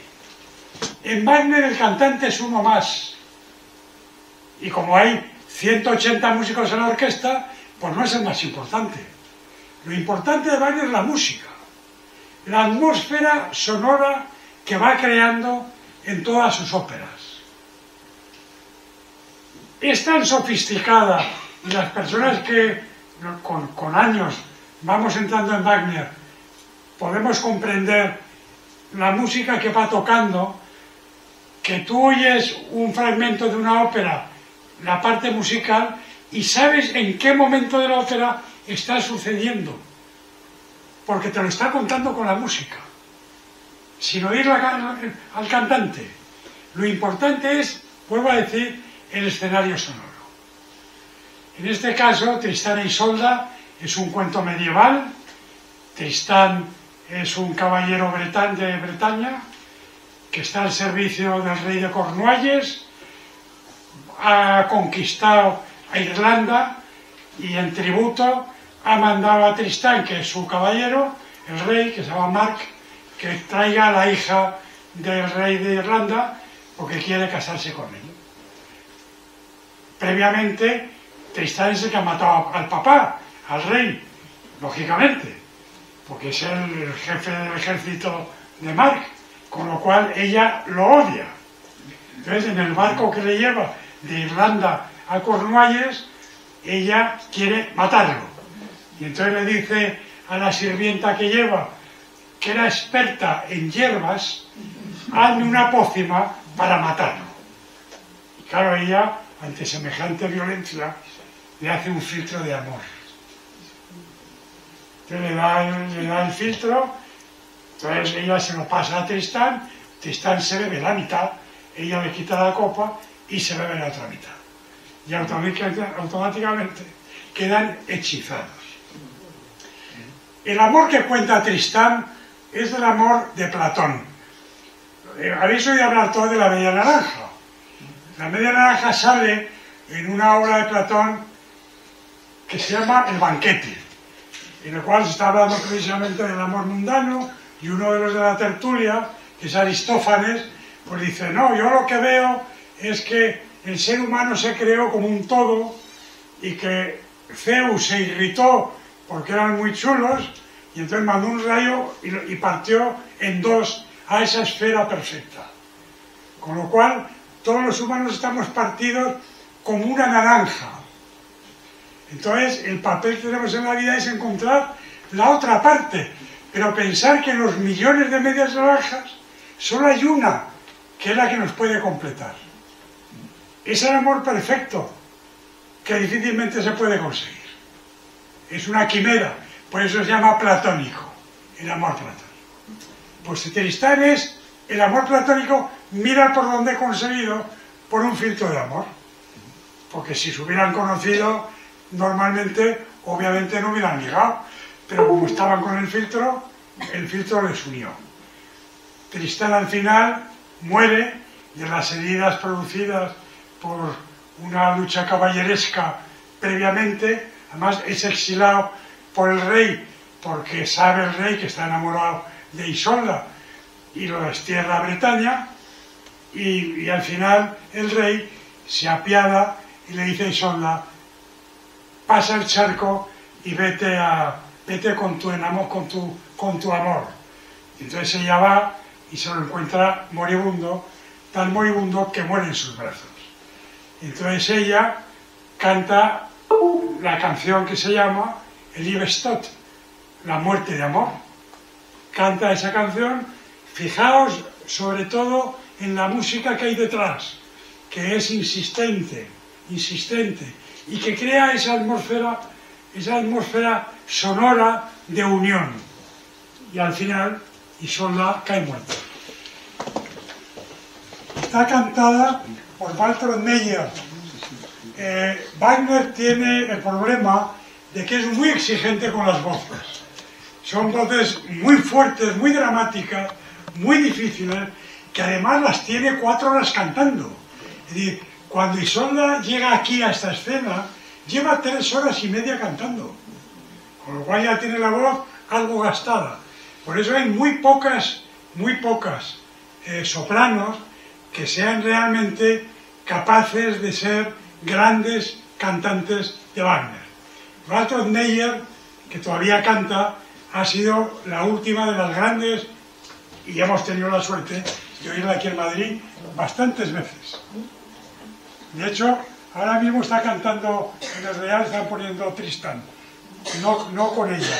[SPEAKER 2] En Wagner el cantante es uno más. Y como hay 180 músicos en la orquesta, pues no es el más importante. Lo importante de Wagner es la música, la atmósfera sonora que va creando en todas sus óperas. Es tan sofisticada, y las personas que con años vamos entrando en Wagner podemos comprender la música que va tocando, que tú oyes un fragmento de una ópera, la parte musical, y sabes en qué momento de la ópera está sucediendo, porque te lo está contando con la música, sin oír al cantante. Lo importante es, vuelvo a decir, el escenario sonoro. En este caso, Tristán e Isolda es un cuento medieval. Tristán es un caballero de Bretaña que está al servicio del rey de Cornualles, ha conquistado a Irlanda y en tributo ha mandado a Tristán, que es su caballero, el rey, que se llama Mark, que traiga a la hija del rey de Irlanda porque quiere casarse con él. Previamente, Tristán es el que ha matado al papá, al rey, lógicamente, porque es el jefe del ejército de Mark, con lo cual ella lo odia. Entonces, en el barco que le lleva de Irlanda a Cornualles, ella quiere matarlo. Y entonces le dice a la sirvienta que lleva, que era experta en hierbas, hazme una pócima para matarlo. Y claro, ella, ante semejante violencia, le hace un filtro de amor. Entonces le da el filtro, entonces ella se lo pasa a Tristán, Tristán se bebe la mitad, ella le quita la copa y se bebe la otra mitad. Y automáticamente quedan hechizados. El amor que cuenta Tristán es el amor de Platón. Habéis oído hablar todo de la Media Naranja. La Media Naranja sale en una obra de Platón que se llama El banquete, en el cual se está hablando precisamente del amor mundano, y uno de los de la tertulia, que es Aristófanes, pues dice, no, yo lo que veo es que el ser humano se creó como un todo y que Zeus se irritó porque eran muy chulos y entonces mandó un rayo y partió en dos a esa esfera perfecta. Con lo cual, todos los humanos estamos partidos como una naranja. Entonces, el papel que tenemos en la vida es encontrar la otra parte, pero pensar que en los millones de medias naranjas solo hay una, que es la que nos puede completar. Es el amor perfecto, que difícilmente se puede conseguir. Es una quimera, por eso se llama platónico, el amor platónico. Pues Tristán es el amor platónico, mira por dónde he conseguido, por un filtro de amor. Porque si se hubieran conocido, normalmente, obviamente no hubieran ligado, pero como estaban con el filtro les unió. Tristán al final muere de las heridas producidas por una lucha caballeresca previamente, además es exilado por el rey, porque sabe el rey que está enamorado de Isolda y lo destierra a Bretaña, y al final el rey se apiada y le dice a Isolda: pasa el charco y vete con tu amor. Y entonces ella va y se lo encuentra moribundo, tan moribundo que muere en sus brazos. Entonces ella canta la canción que se llama El Liebe Tod, la muerte de amor. Canta esa canción, fijaos sobre todo en la música que hay detrás, que es insistente, y que crea esa atmósfera sonora de unión. Y al final Isolda cae muerta. Está cantada por Walter Meyer. Wagner tiene el problema de que es muy exigente con las voces. Son voces muy fuertes, muy dramáticas, muy difíciles, que además las tiene 4 horas cantando. Es decir, cuando Isolda llega aquí a esta escena, lleva 3 horas y media cantando. Con lo cual ya tiene la voz algo gastada. Por eso hay muy pocas sopranos que sean realmente capaces de ser grandes cantantes de Wagner. Walter Meyer, que todavía canta, ha sido la última de las grandes, y hemos tenido la suerte de oírla aquí en Madrid bastantes veces. De hecho, ahora mismo está cantando en el Real, están poniendo Tristán, no con ella.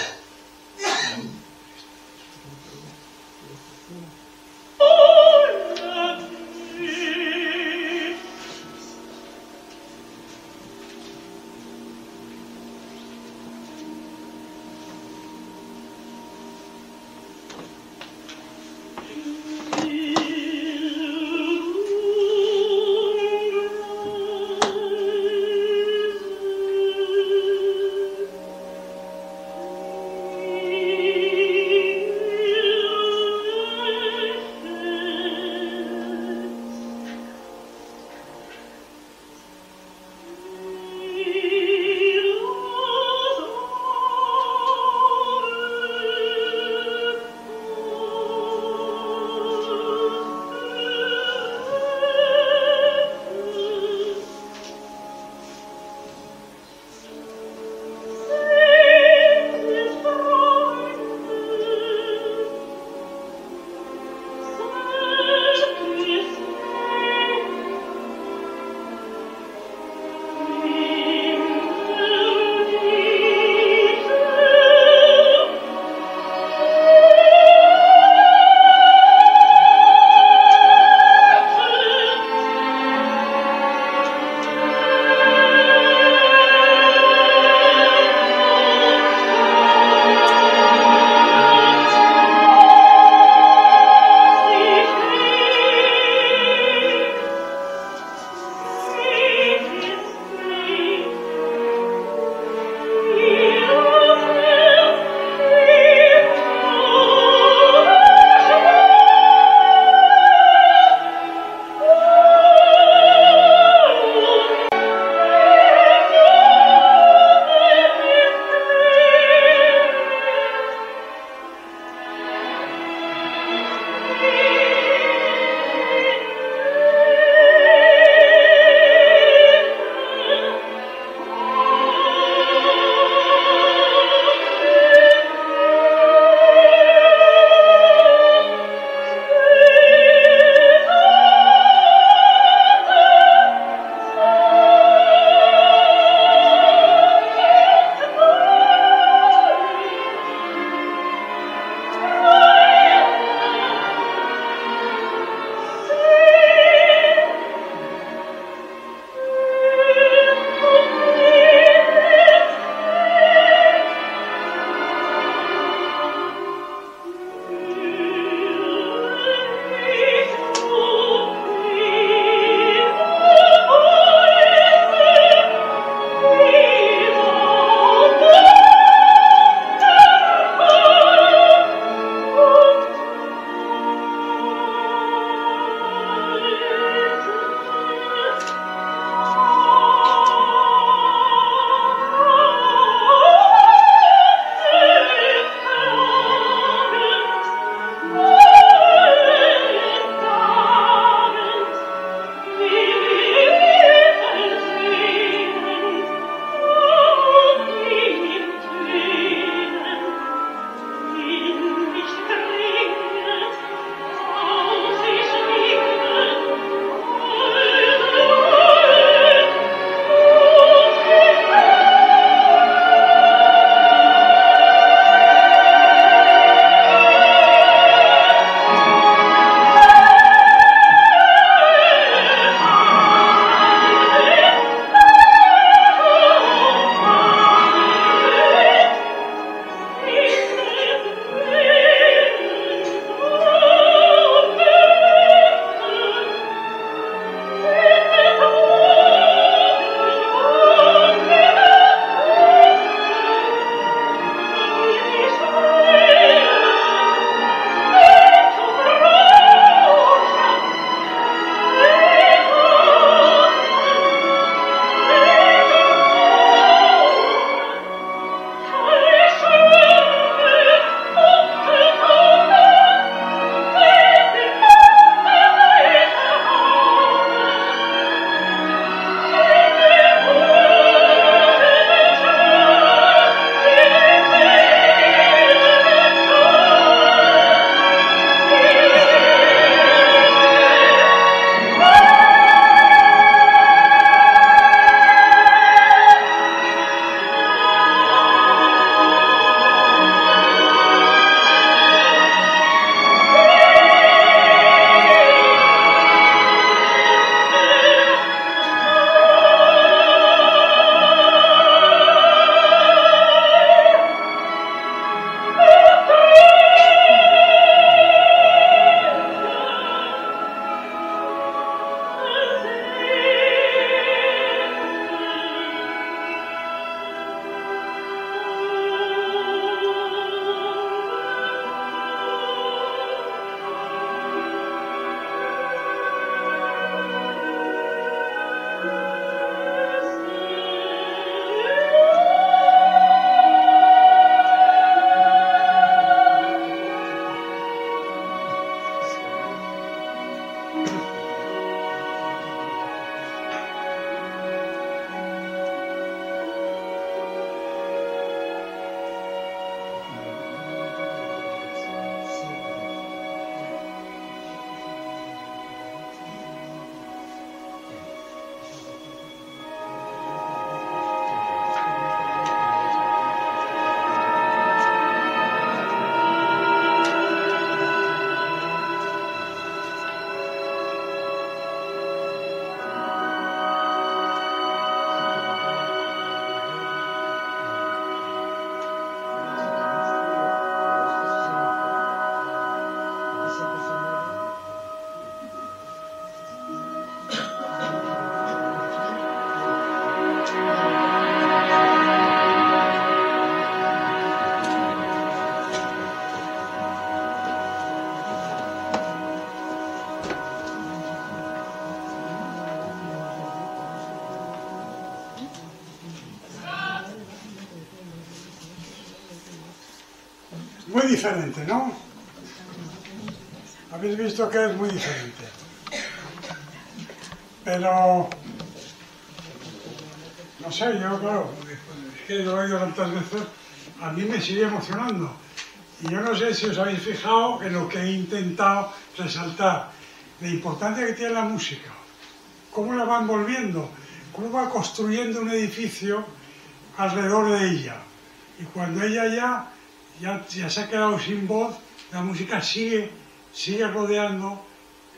[SPEAKER 2] muy diferente, ¿no? Habéis visto que es muy diferente. Pero, no sé, yo, claro, es que lo he oído tantas veces, a mí me sigue emocionando. Y yo no sé si os habéis fijado en lo que he intentado resaltar, la importancia que tiene la música, cómo la va envolviendo, cómo va construyendo un edificio alrededor de ella. Y cuando ella ya se ha quedado sin voz, la música sigue rodeando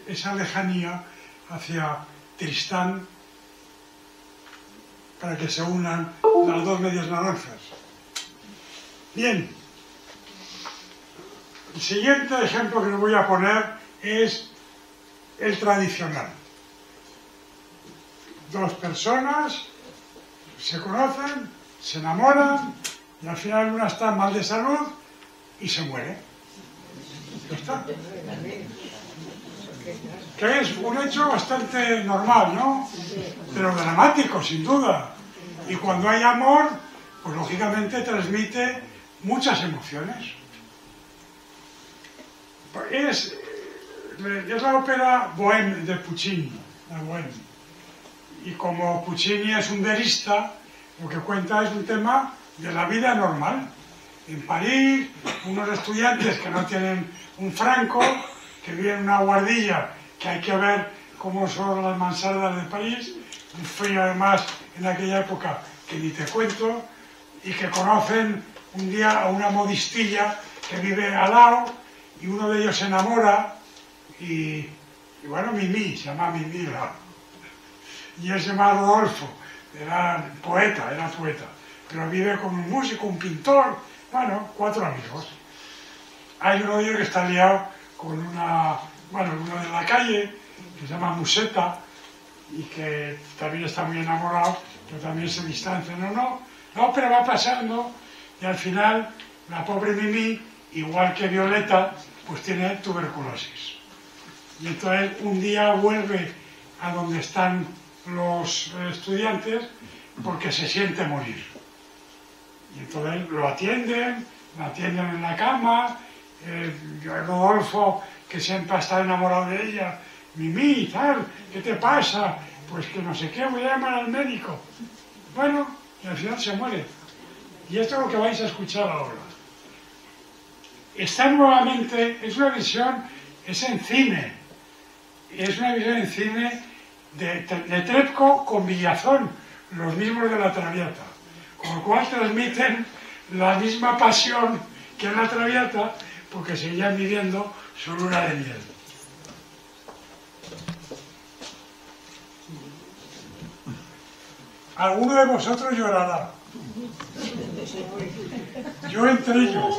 [SPEAKER 2] esa lejanía hacia Tristán para que se unan las dos medias naranjas. Bien, el siguiente ejemplo que les voy a poner es el tradicional. Dos personas se conocen, se enamoran y al final una está mal de salud y se muere. Ya está. Que es un hecho bastante normal, ¿no? Pero dramático, sin duda. Y cuando hay amor, pues lógicamente transmite muchas emociones. Es la ópera Bohème de Puccini, la Bohème. Y como Puccini es un verista, lo que cuenta es un tema de la vida normal. En París, unos estudiantes que no tienen un franco, que viven en una guardilla, que hay que ver cómo son las mansardas de París, un frío además en aquella época que ni te cuento, y que conocen un día a una modistilla que vive al lado, y uno de ellos se enamora, y bueno, Mimi, se llama Mimi, y él se llama Rodolfo, era poeta, pero vive con un músico, un pintor, bueno, 4 amigos. Hay uno de ellos que está liado con uno de la calle, que se llama Musetta, y que también está muy enamorado, pero también se distancia. No, pero va pasando, y al final, la pobre Mimi, igual que Violeta, pues tiene tuberculosis. Y entonces un día vuelve a donde están los estudiantes porque se siente morir. Y entonces lo atienden en la cama, Rodolfo, que siempre está enamorado de ella, Mimi, tal, ¿qué te pasa? Pues que no sé qué, voy a llamar al médico. Bueno, y al final se muere. Y esto es lo que vais a escuchar ahora. Está nuevamente, es una visión, es en cine, es una visión en cine de Trepco con Villazón, los mismos de La Traviata, con lo cual transmiten la misma pasión que en La Traviata, porque seguían viviendo su luna de miel. Alguno de vosotros llorará. Yo entre ellos.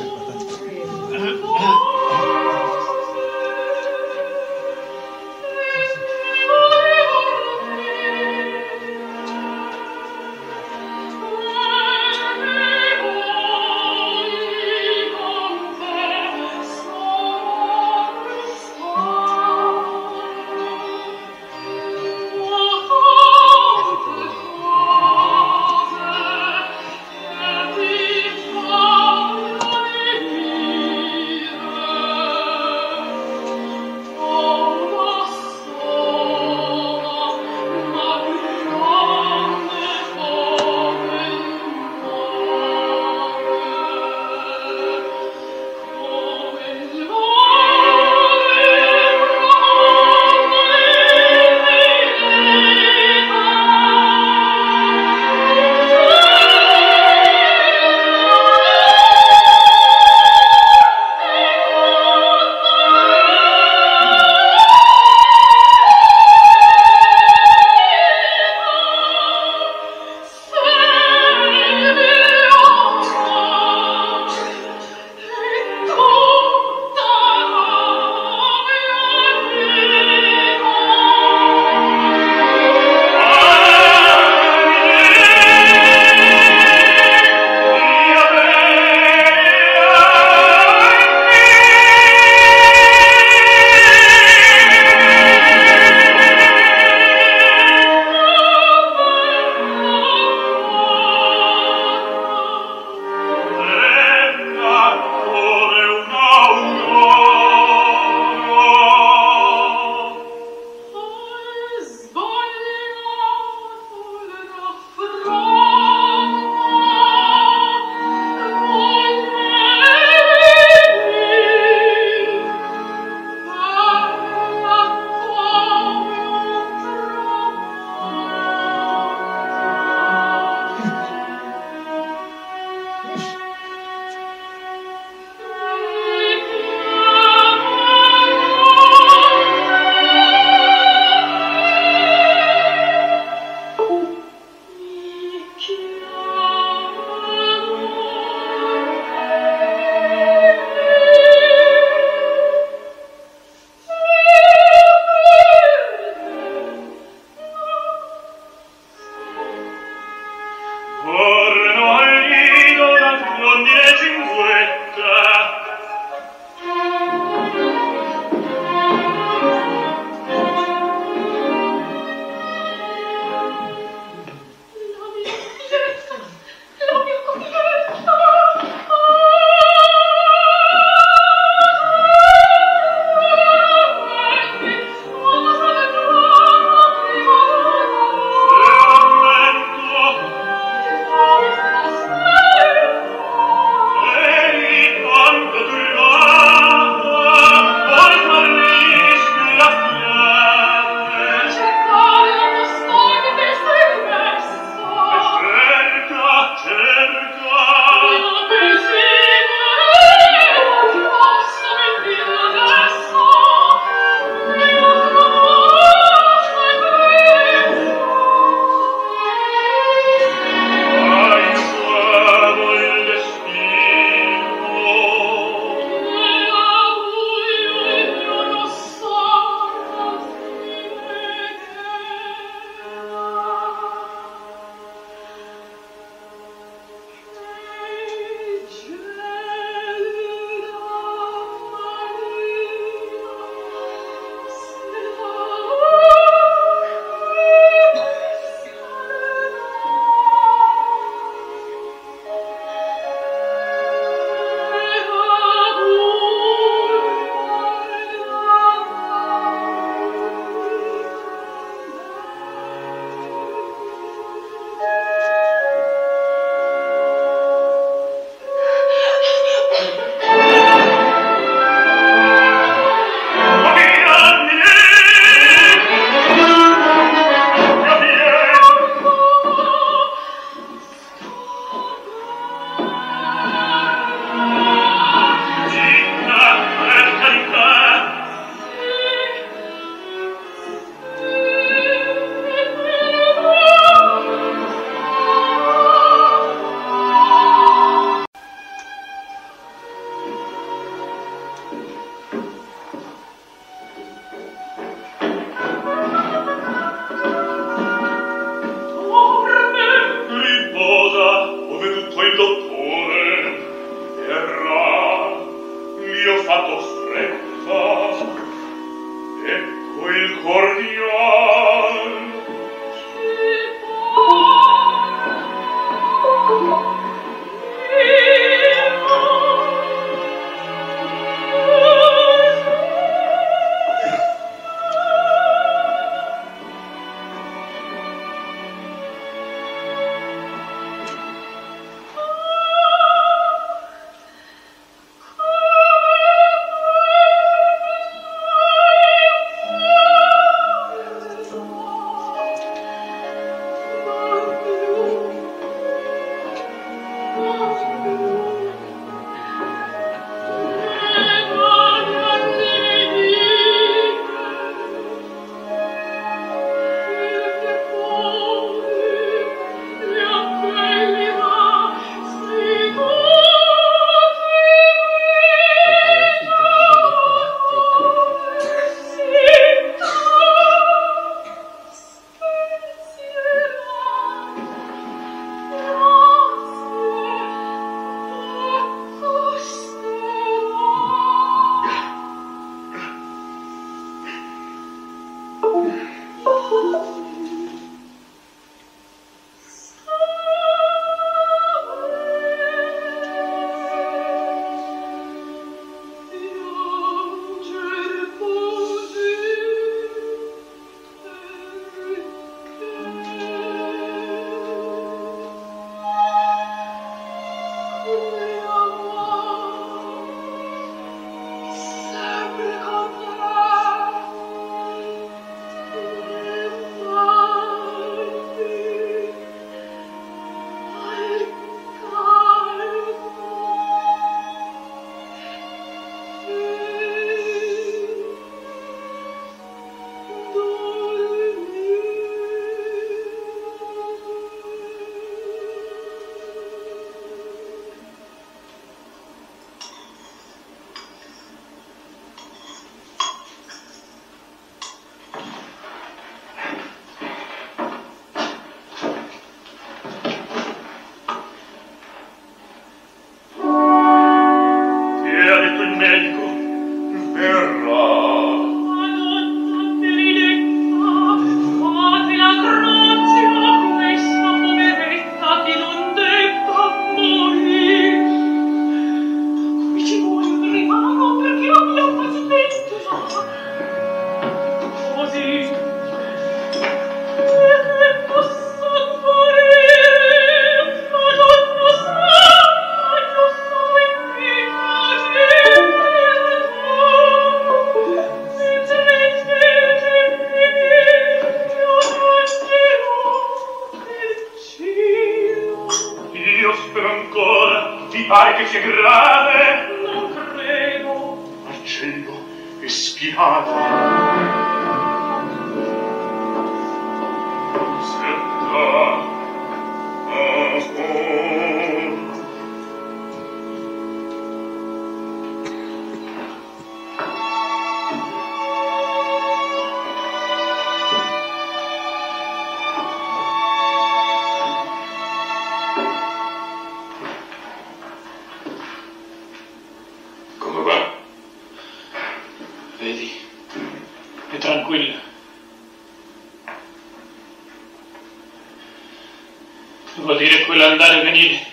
[SPEAKER 4] Vuol dire quell'andare e venire,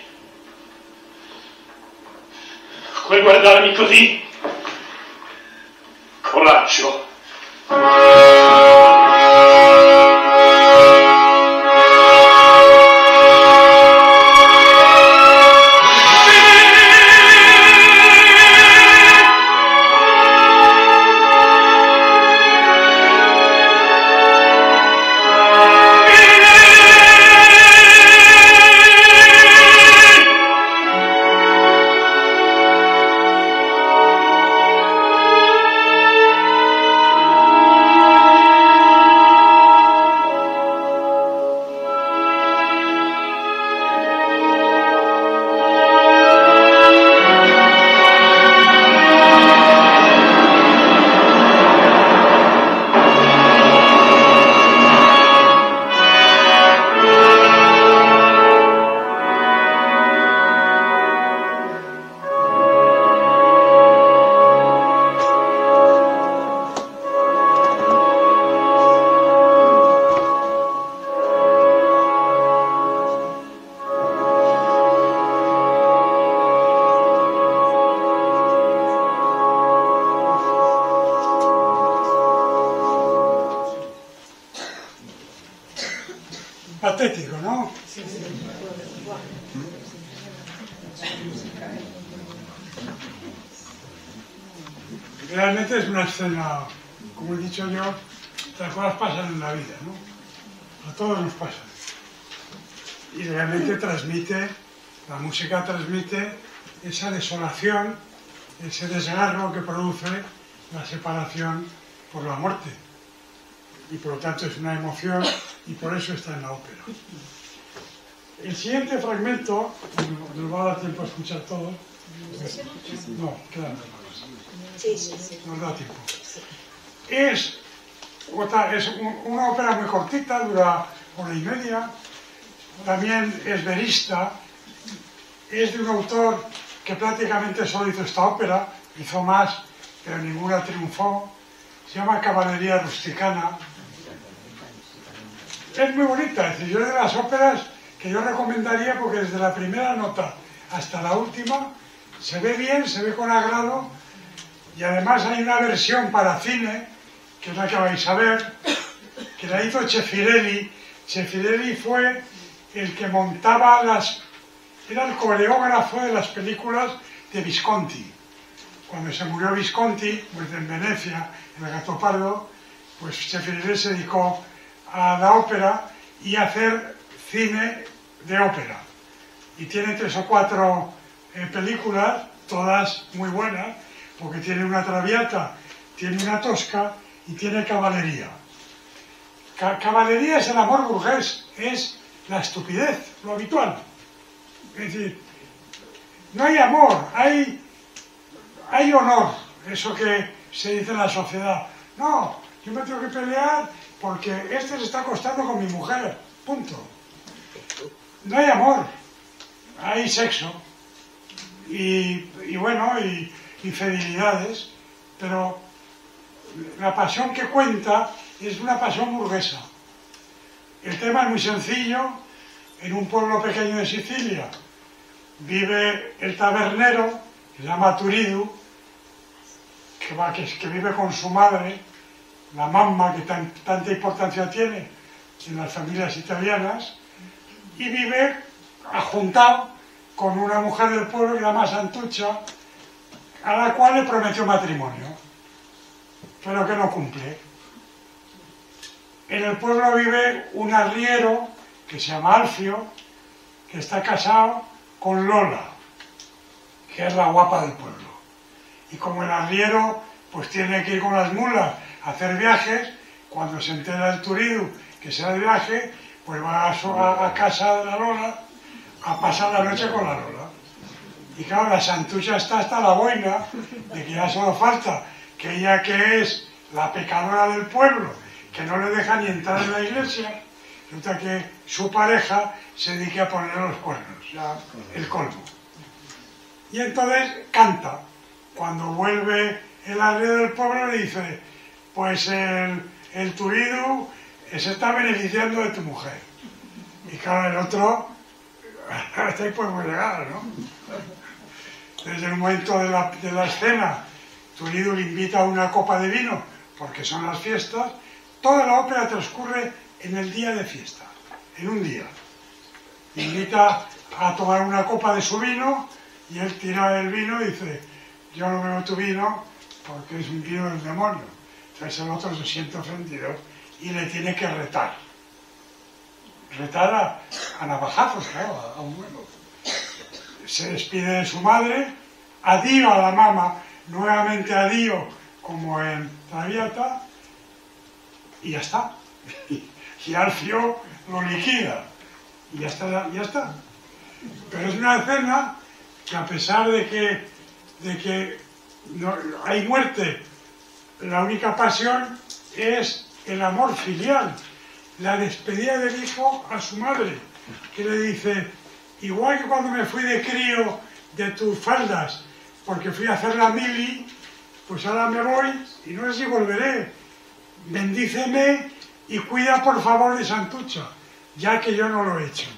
[SPEAKER 4] quel guardarmi così. Coraggio.
[SPEAKER 2] Patético, ¿no? Realmente es una escena, como he dicho yo, las cosas pasan en la vida, ¿no? A todos nos pasa. Y realmente transmite, la música transmite esa desolación, ese desgarro que produce la separación por la muerte. Y por lo tanto es una emoción y por eso está en la ópera. El siguiente fragmento, nos va a dar tiempo a escuchar todo. No, quedan más. Nos da tiempo. Es una ópera muy cortita, dura 1:30. También es verista. Es de un autor que prácticamente solo hizo esta ópera, hizo más, pero ninguna triunfó. Se llama Caballería Rusticana. Es muy bonita, es decir, yo de las óperas que yo recomendaría porque desde la primera nota hasta la última se ve bien, se ve con agrado y además hay una versión para cine, que es la que vais a ver, que la hizo Cefirelli. Cefirelli fue el que montaba Era el coreógrafo de las películas de Visconti. Cuando se murió Visconti, pues en Venecia, en el Gattopardo, pues Sefirelli se dedicó a la ópera y a hacer cine de ópera. Y tiene 3 o 4 películas, todas muy buenas, porque tiene una Traviata, tiene una Tosca y tiene Caballería. Caballería es el amor burgués, es la estupidez, lo habitual. Es decir, no hay amor, hay honor, eso que se dice en la sociedad. No, yo me tengo que pelear porque este se está acostando con mi mujer, punto. No hay amor, hay sexo y bueno, y infidelidades, pero la pasión que cuenta es una pasión burguesa. El tema es muy sencillo. En un pueblo pequeño de Sicilia vive el tabernero, que se llama Turidu, que vive con su madre, la mamma, que tanta importancia tiene en las familias italianas, y vive ajuntado con una mujer del pueblo que se llama Santuccia, a la cual le prometió matrimonio, pero que no cumple. En el pueblo vive un arriero que se llama Alfio, que está casado con Lola, que es la guapa del pueblo. Y como el arriero pues tiene que ir con las mulas a hacer viajes, cuando se entera el Turidu que se da de viaje, pues va a casa de la Lola a pasar la noche con la Lola. Y claro, la Santucha está hasta la boina de que ya solo falta que ella, que es la pecadora del pueblo, que no le deja ni entrar en la iglesia, resulta que su pareja se dedique a ponerle los cuernos, ya el colmo. Y entonces canta. Cuando vuelve el arriero del pueblo le dice, pues el Turidu se está beneficiando de tu mujer. Y claro, el otro, está ahí pues muy legal, ¿no? Desde el momento de la escena, Turidu le invita a una copa de vino, porque son las fiestas. Toda la ópera transcurre en el día de fiesta, en un día. Le invita a tomar una copa de su vino y él tira el vino y dice, yo no bebo tu vino porque es un vino del demonio. Entonces el otro se siente ofendido y le tiene que retar. Retar a navajazos, claro, a un vuelo. Se despide de su madre, adiós a la mamá, nuevamente adiós como en Traviata, y ya está. Y Alfio lo liquida. Y ya está. Pero es una escena que, a pesar de que no, hay muerte, la única pasión es el amor filial, la despedida del hijo a su madre, que le dice, igual que cuando me fui de crío de tus faldas, porque fui a hacer la mili, pues ahora me voy y no sé si volveré. Bendíceme y cuida por favor de Santucha, ya que yo no lo he hecho.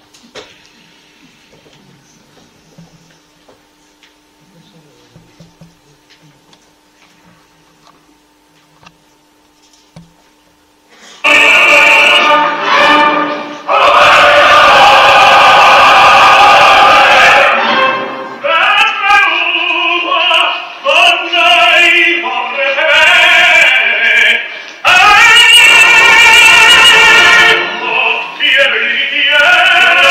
[SPEAKER 5] Yeah.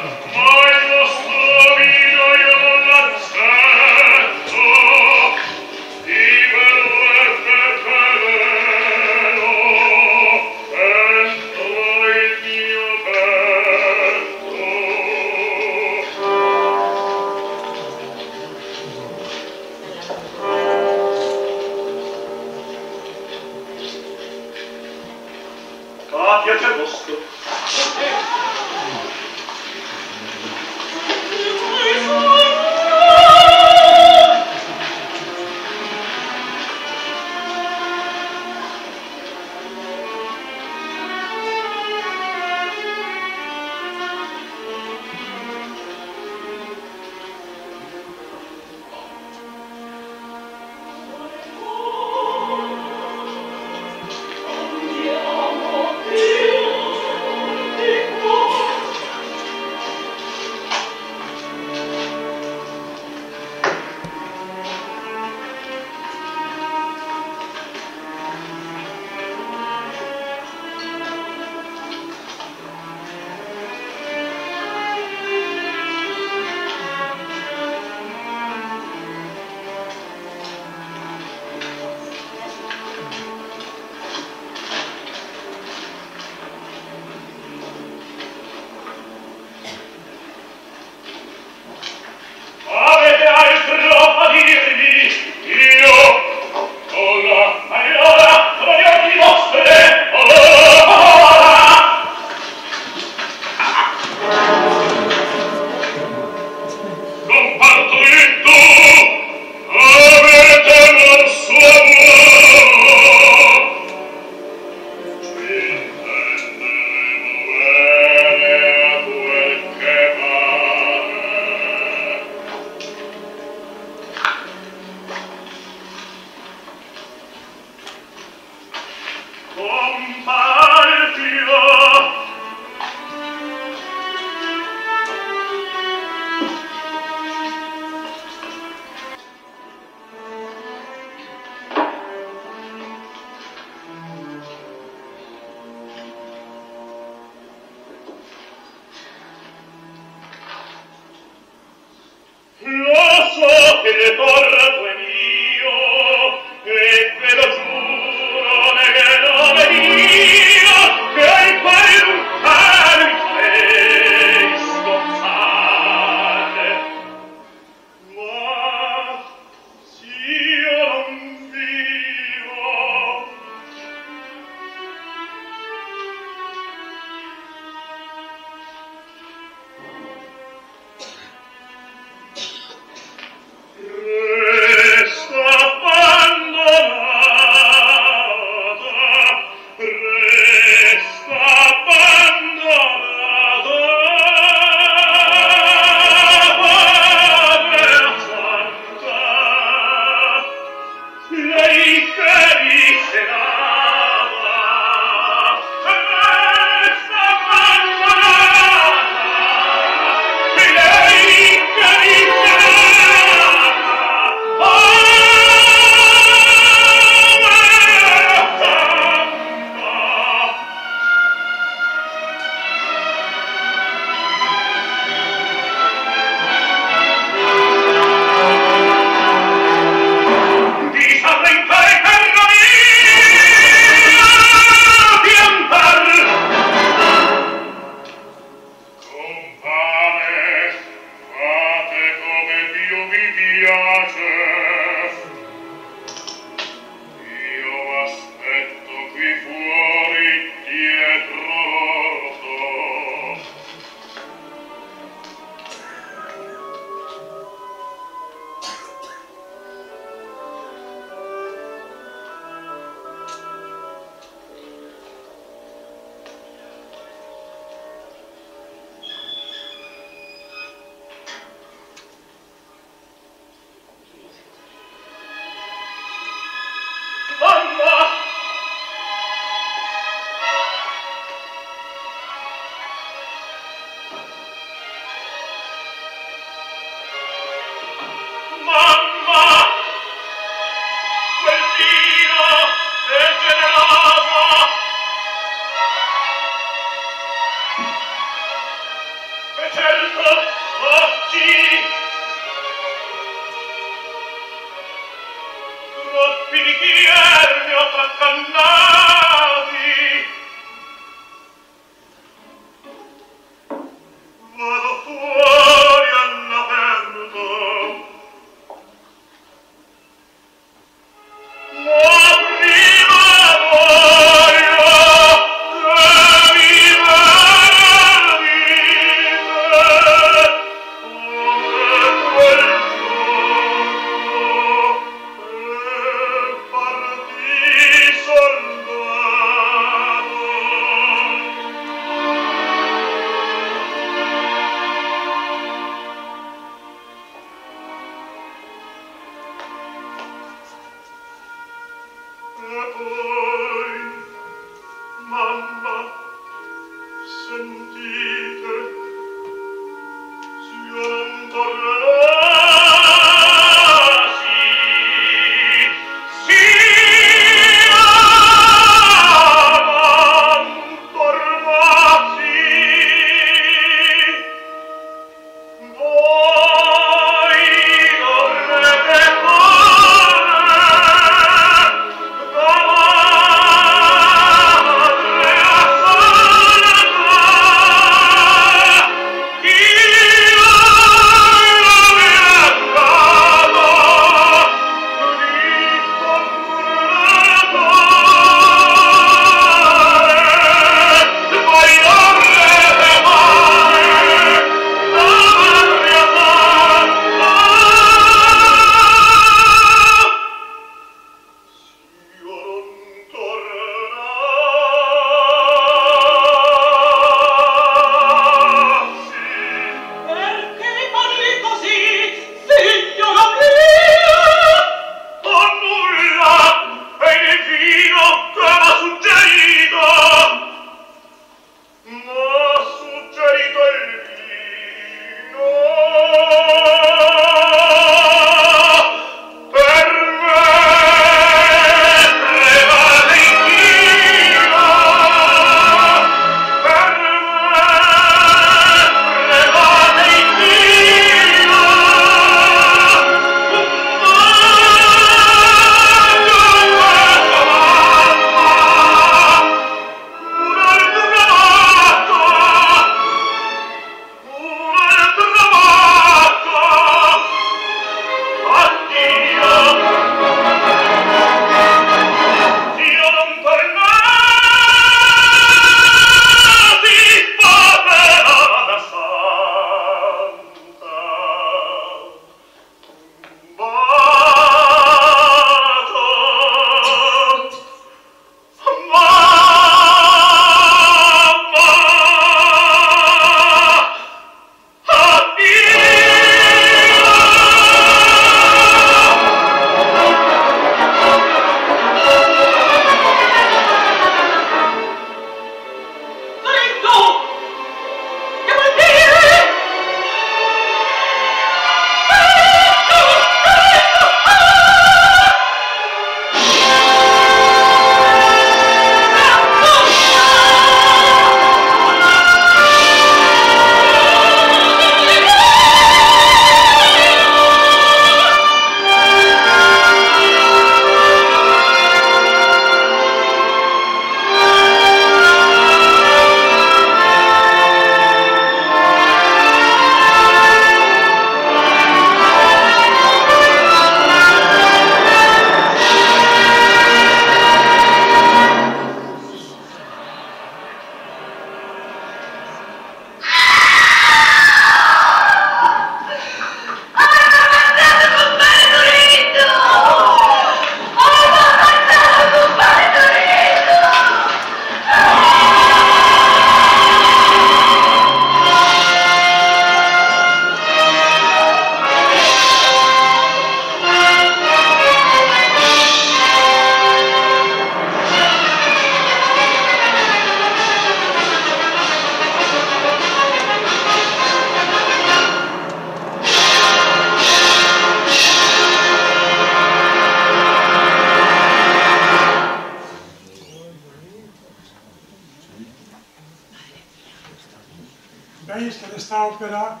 [SPEAKER 2] ópera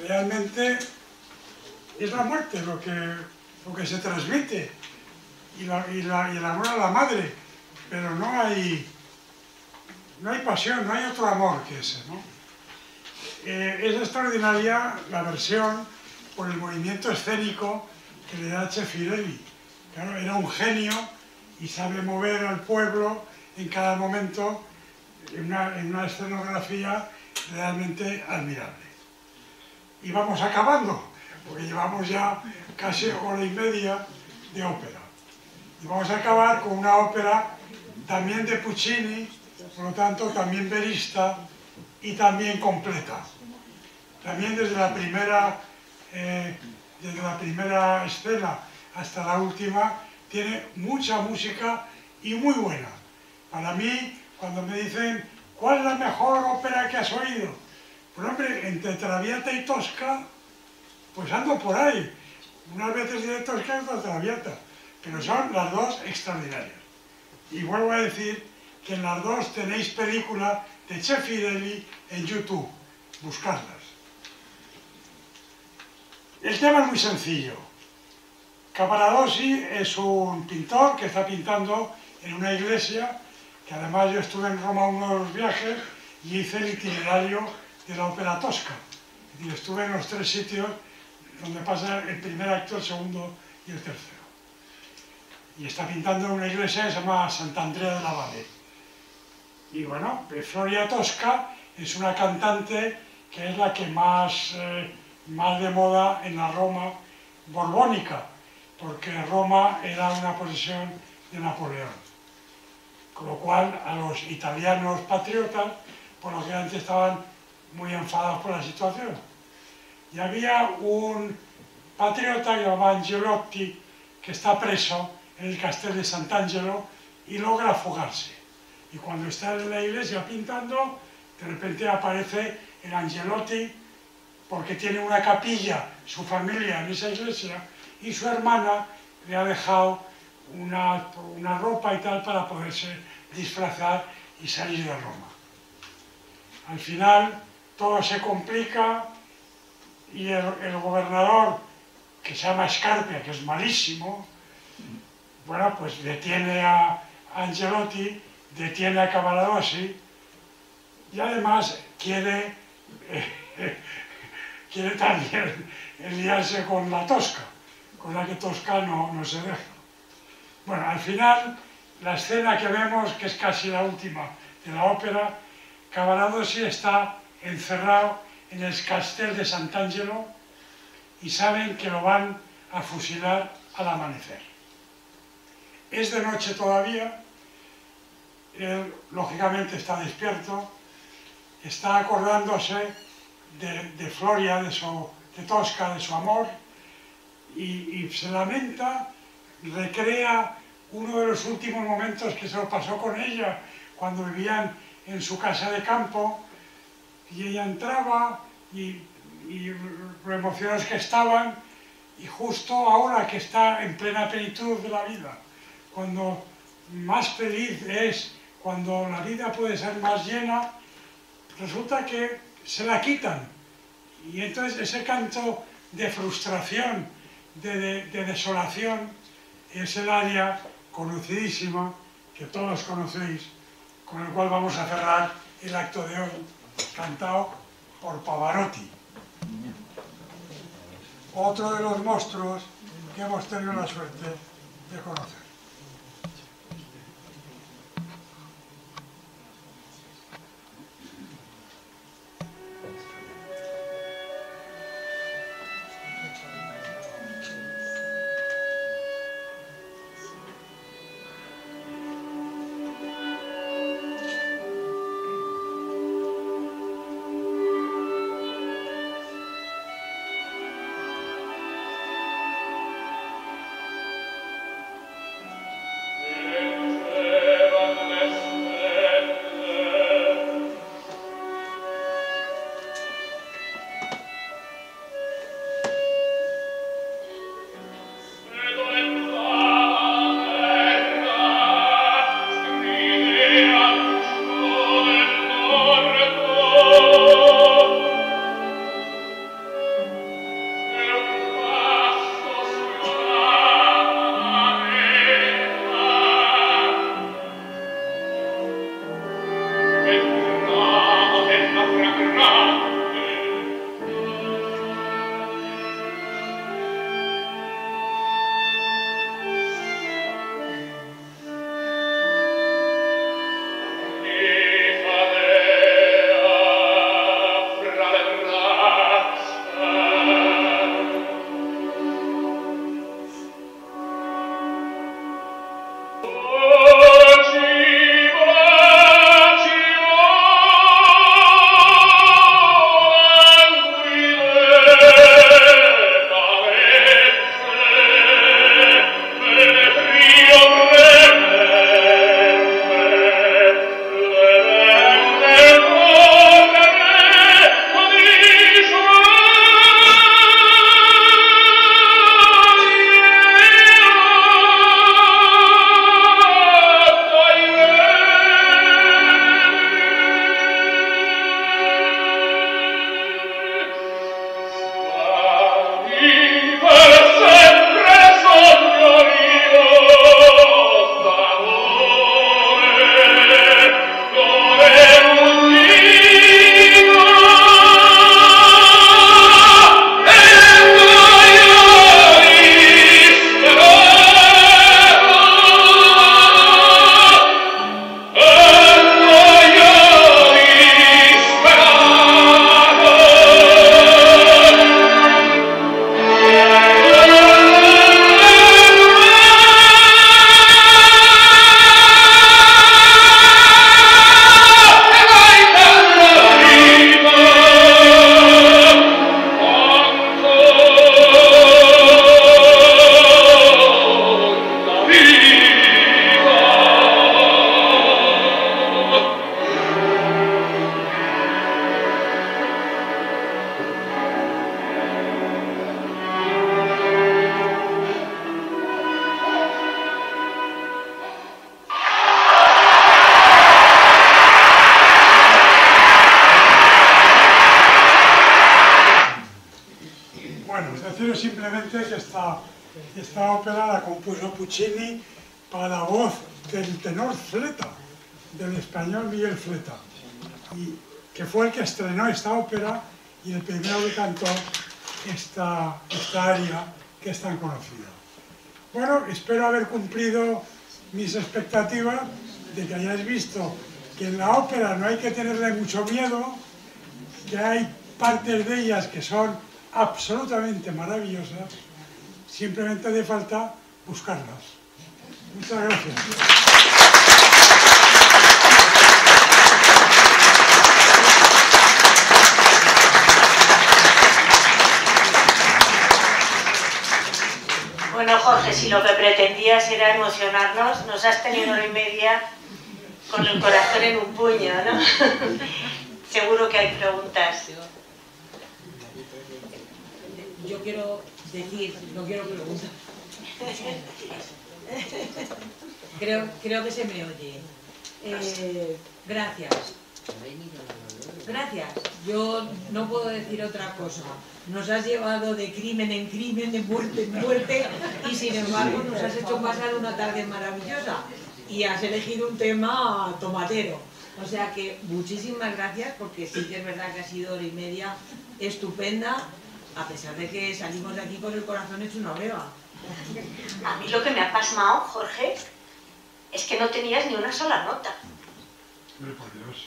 [SPEAKER 2] realmente es la muerte lo que se transmite y el amor a la madre, pero no hay pasión, no hay otro amor que ese, ¿no? Es extraordinaria la versión por el movimiento escénico que le da Cheffirelli. Claro, era un genio y sabe mover al pueblo en cada momento en una escenografía realmente admirable. Y vamos acabando, porque llevamos ya casi hora y media de ópera. Y vamos a acabar con una ópera también de Puccini, por lo tanto también verista y también completa. También desde la primera escena hasta la última tiene mucha música y muy buena. Para mí, cuando me dicen ¿cuál es la mejor ópera que has oído? Pues hombre, entre Traviata y Tosca, pues ando por ahí. Unas veces diré Tosca y otras Traviata, pero son las dos extraordinarias. Y vuelvo a decir que en las dos tenéis película de Cheffirelli en YouTube. Buscadlas. El tema es muy sencillo. Cavaradossi es un pintor que está pintando en una iglesia, que además yo estuve en Roma uno de los viajes y hice el itinerario de la ópera tosca. Es decir, estuve en los 3 sitios donde pasa el primer acto, el segundo y el tercero. Y está pintando en una iglesia que se llama Sant'Andrea della Valle. Y bueno, Floria Tosca es una cantante que es la que más de moda en la Roma borbónica, porque Roma era una posesión de Napoleón. Con lo cual a los italianos patriotas, por lo que antes estaban muy enfadados por la situación. Y había un patriota llamado Angelotti que está preso en el Castel de Sant'Angelo y logra fugarse. Y cuando está en la iglesia pintando, de repente aparece el Angelotti porque tiene una capilla, su familia en esa iglesia, y su hermana le ha dejado una ropa y tal para poderse disfrazar y salir de Roma. Al final todo se complica y el gobernador, que se llama Scarpia, que es malísimo, bueno, pues detiene a Angelotti, detiene a Cavaradossi y además quiere también liarse con la Tosca, con la que Tosca no se deja. Bueno, al final, la escena que vemos, que es casi la última de la ópera, Cavaradossi está encerrado en el Castel de Sant'Angelo y saben que lo van a fusilar al amanecer. Es de noche todavía, él lógicamente está despierto, está acordándose de Floria, de Tosca, de su amor, y se lamenta, recrea uno de los últimos momentos que se lo pasó con ella, cuando vivían en su casa de campo, y ella entraba, y lo emocionados que estaban, y justo ahora que está en plena plenitud de la vida, cuando más feliz es, cuando la vida puede ser más llena, resulta que se la quitan. Y entonces ese canto de frustración, de desolación, es el aria conocidísima, que todos conocéis, con el cual vamos a cerrar el acto de hoy, cantado por Pavarotti. Otro de los monstruos que hemos tenido la suerte de conocer. Pues deciros simplemente que esta ópera la compuso Puccini para la voz del tenor Fleta, del español Miguel Fleta, y que fue el que estrenó esta ópera y el primero que cantó esta aria que es tan conocida. Bueno, espero haber cumplido mis expectativas de que hayáis visto que en la ópera no hay que tenerle mucho miedo, que hay partes de ellas que son absolutamente maravillosas, simplemente hace falta buscarlas. Muchas gracias.
[SPEAKER 1] Bueno, Jorge, si lo que pretendías era emocionarnos, nos has tenido 1h30 con el corazón en un puño, ¿no? Seguro que hay preguntas.
[SPEAKER 5] Yo quiero decir, no quiero preguntar. Creo que se me oye. Gracias. Gracias. Yo no puedo decir otra cosa. Nos has llevado de crimen en crimen, de muerte en muerte, y sin embargo nos has hecho pasar una tarde maravillosa. Y has elegido un tema tomatero. O sea que muchísimas gracias, porque sí que es verdad que ha sido 1h30 estupenda, a pesar de que salimos de aquí con el corazón hecho una breva.
[SPEAKER 1] A mí lo que me ha pasmado, Jorge, es que no tenías ni una sola nota.
[SPEAKER 2] Por Dios.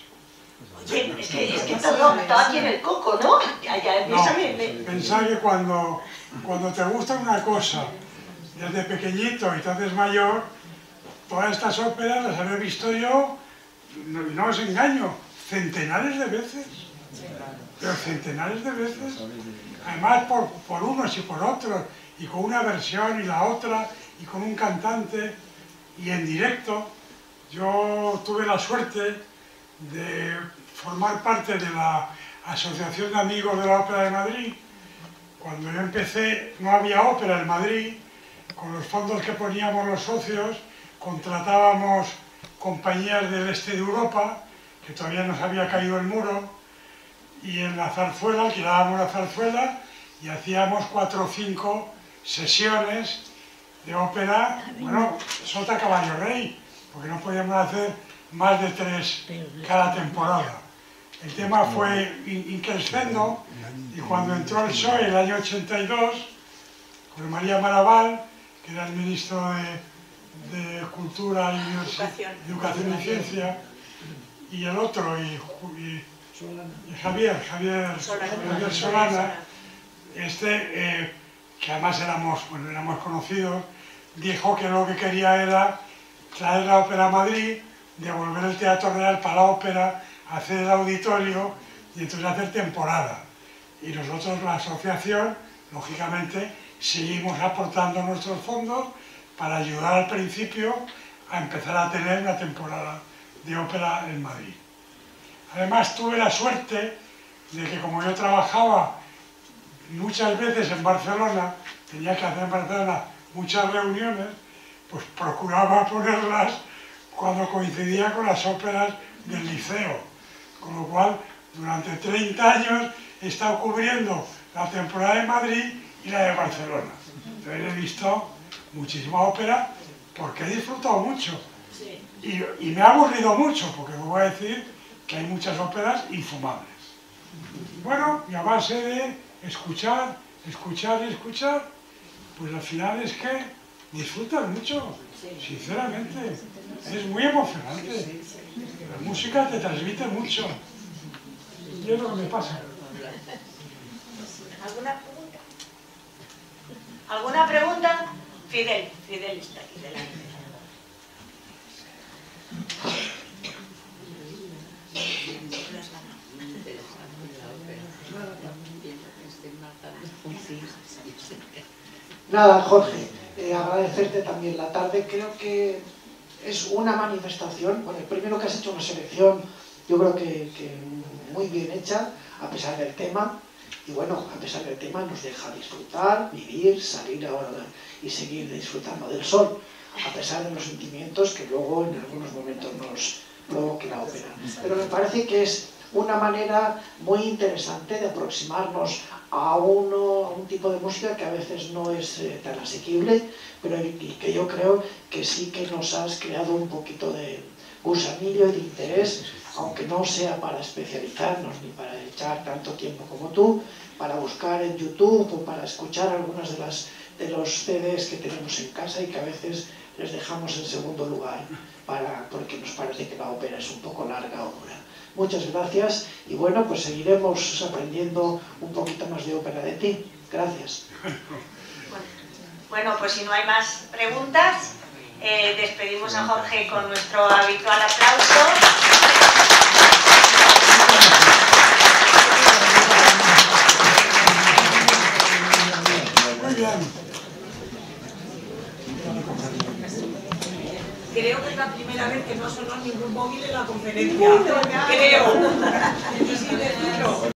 [SPEAKER 1] Oye, es que todo aquí en el coco, ¿no?
[SPEAKER 2] Pensar que cuando te gusta una cosa desde pequeñito y te haces mayor, todas estas óperas las habré visto yo, no os engaño, centenares de veces. Pero centenares de veces. Además por unos y por otros, y con una versión y la otra, y con un cantante, y en directo. Yo tuve la suerte de formar parte de la Asociación de Amigos de la Ópera de Madrid. Cuando yo empecé no había ópera en Madrid. Con los fondos que poníamos los socios contratábamos compañías del este de Europa, que todavía no se había caído el muro, y en la zarzuela, alquilábamos la zarzuela y hacíamos 4 o 5 sesiones de ópera, bueno, sota caballo rey, porque no podíamos hacer más de 3 cada temporada. El tema fue increscendo, y cuando entró el PSOE el año 82, con María Maraval, que era el ministro de Cultura y Educación y Ciencia, y el otro, y Javier Solana, que además éramos conocidos, dijo que lo que quería era traer la ópera a Madrid, devolver el Teatro Real para la ópera, hacer el auditorio y entonces hacer temporada. Y nosotros, la asociación, lógicamente, seguimos aportando nuestros fondos para ayudar al principio a empezar a tener una temporada de ópera en Madrid. Además tuve la suerte de que, como yo trabajaba muchas veces en Barcelona, tenía que hacer en Barcelona muchas reuniones, pues procuraba ponerlas cuando coincidía con las óperas del liceo. Con lo cual, durante 30 años he estado cubriendo la temporada de Madrid y la de Barcelona. Entonces he visto muchísima ópera porque he disfrutado mucho. Y me ha aburrido mucho, porque os voy a decir que hay muchas óperas infumables. Bueno, y a base de escuchar, pues al final es que disfrutas mucho, sinceramente. Es muy emocionante. La música te transmite mucho. Y es lo que me pasa.
[SPEAKER 1] ¿Alguna pregunta? ¿Alguna pregunta? Fidel está aquí delante.
[SPEAKER 6] Nada, Jorge, agradecerte también la tarde. Creo que es una manifestación. Bueno, primero que has hecho una selección, yo creo que muy bien hecha, a pesar del tema. Y bueno, a pesar del tema nos deja disfrutar, vivir, salir ahora y seguir disfrutando del sol, a pesar de los sentimientos que luego en algunos momentos nos provoque la ópera. Pero me parece que es una manera muy interesante de aproximarnos a un tipo de música que a veces no es tan asequible, pero que yo creo que sí que nos has creado un poquito de gusanillo y de interés, aunque no sea para especializarnos ni para echar tanto tiempo como tú, para buscar en YouTube o para escuchar algunas de los CDs que tenemos en casa y que a veces les dejamos en segundo lugar porque nos parece que la ópera es un poco larga o dura. Muchas gracias y bueno, pues seguiremos aprendiendo un poquito más de ópera de ti. Gracias.
[SPEAKER 1] Bueno, pues si no hay más preguntas, despedimos a Jorge con nuestro habitual aplauso.
[SPEAKER 2] Muy bien.
[SPEAKER 5] Creo que es la primera vez que no sonó ningún móvil en la conferencia. Creo. Y sin decirlo.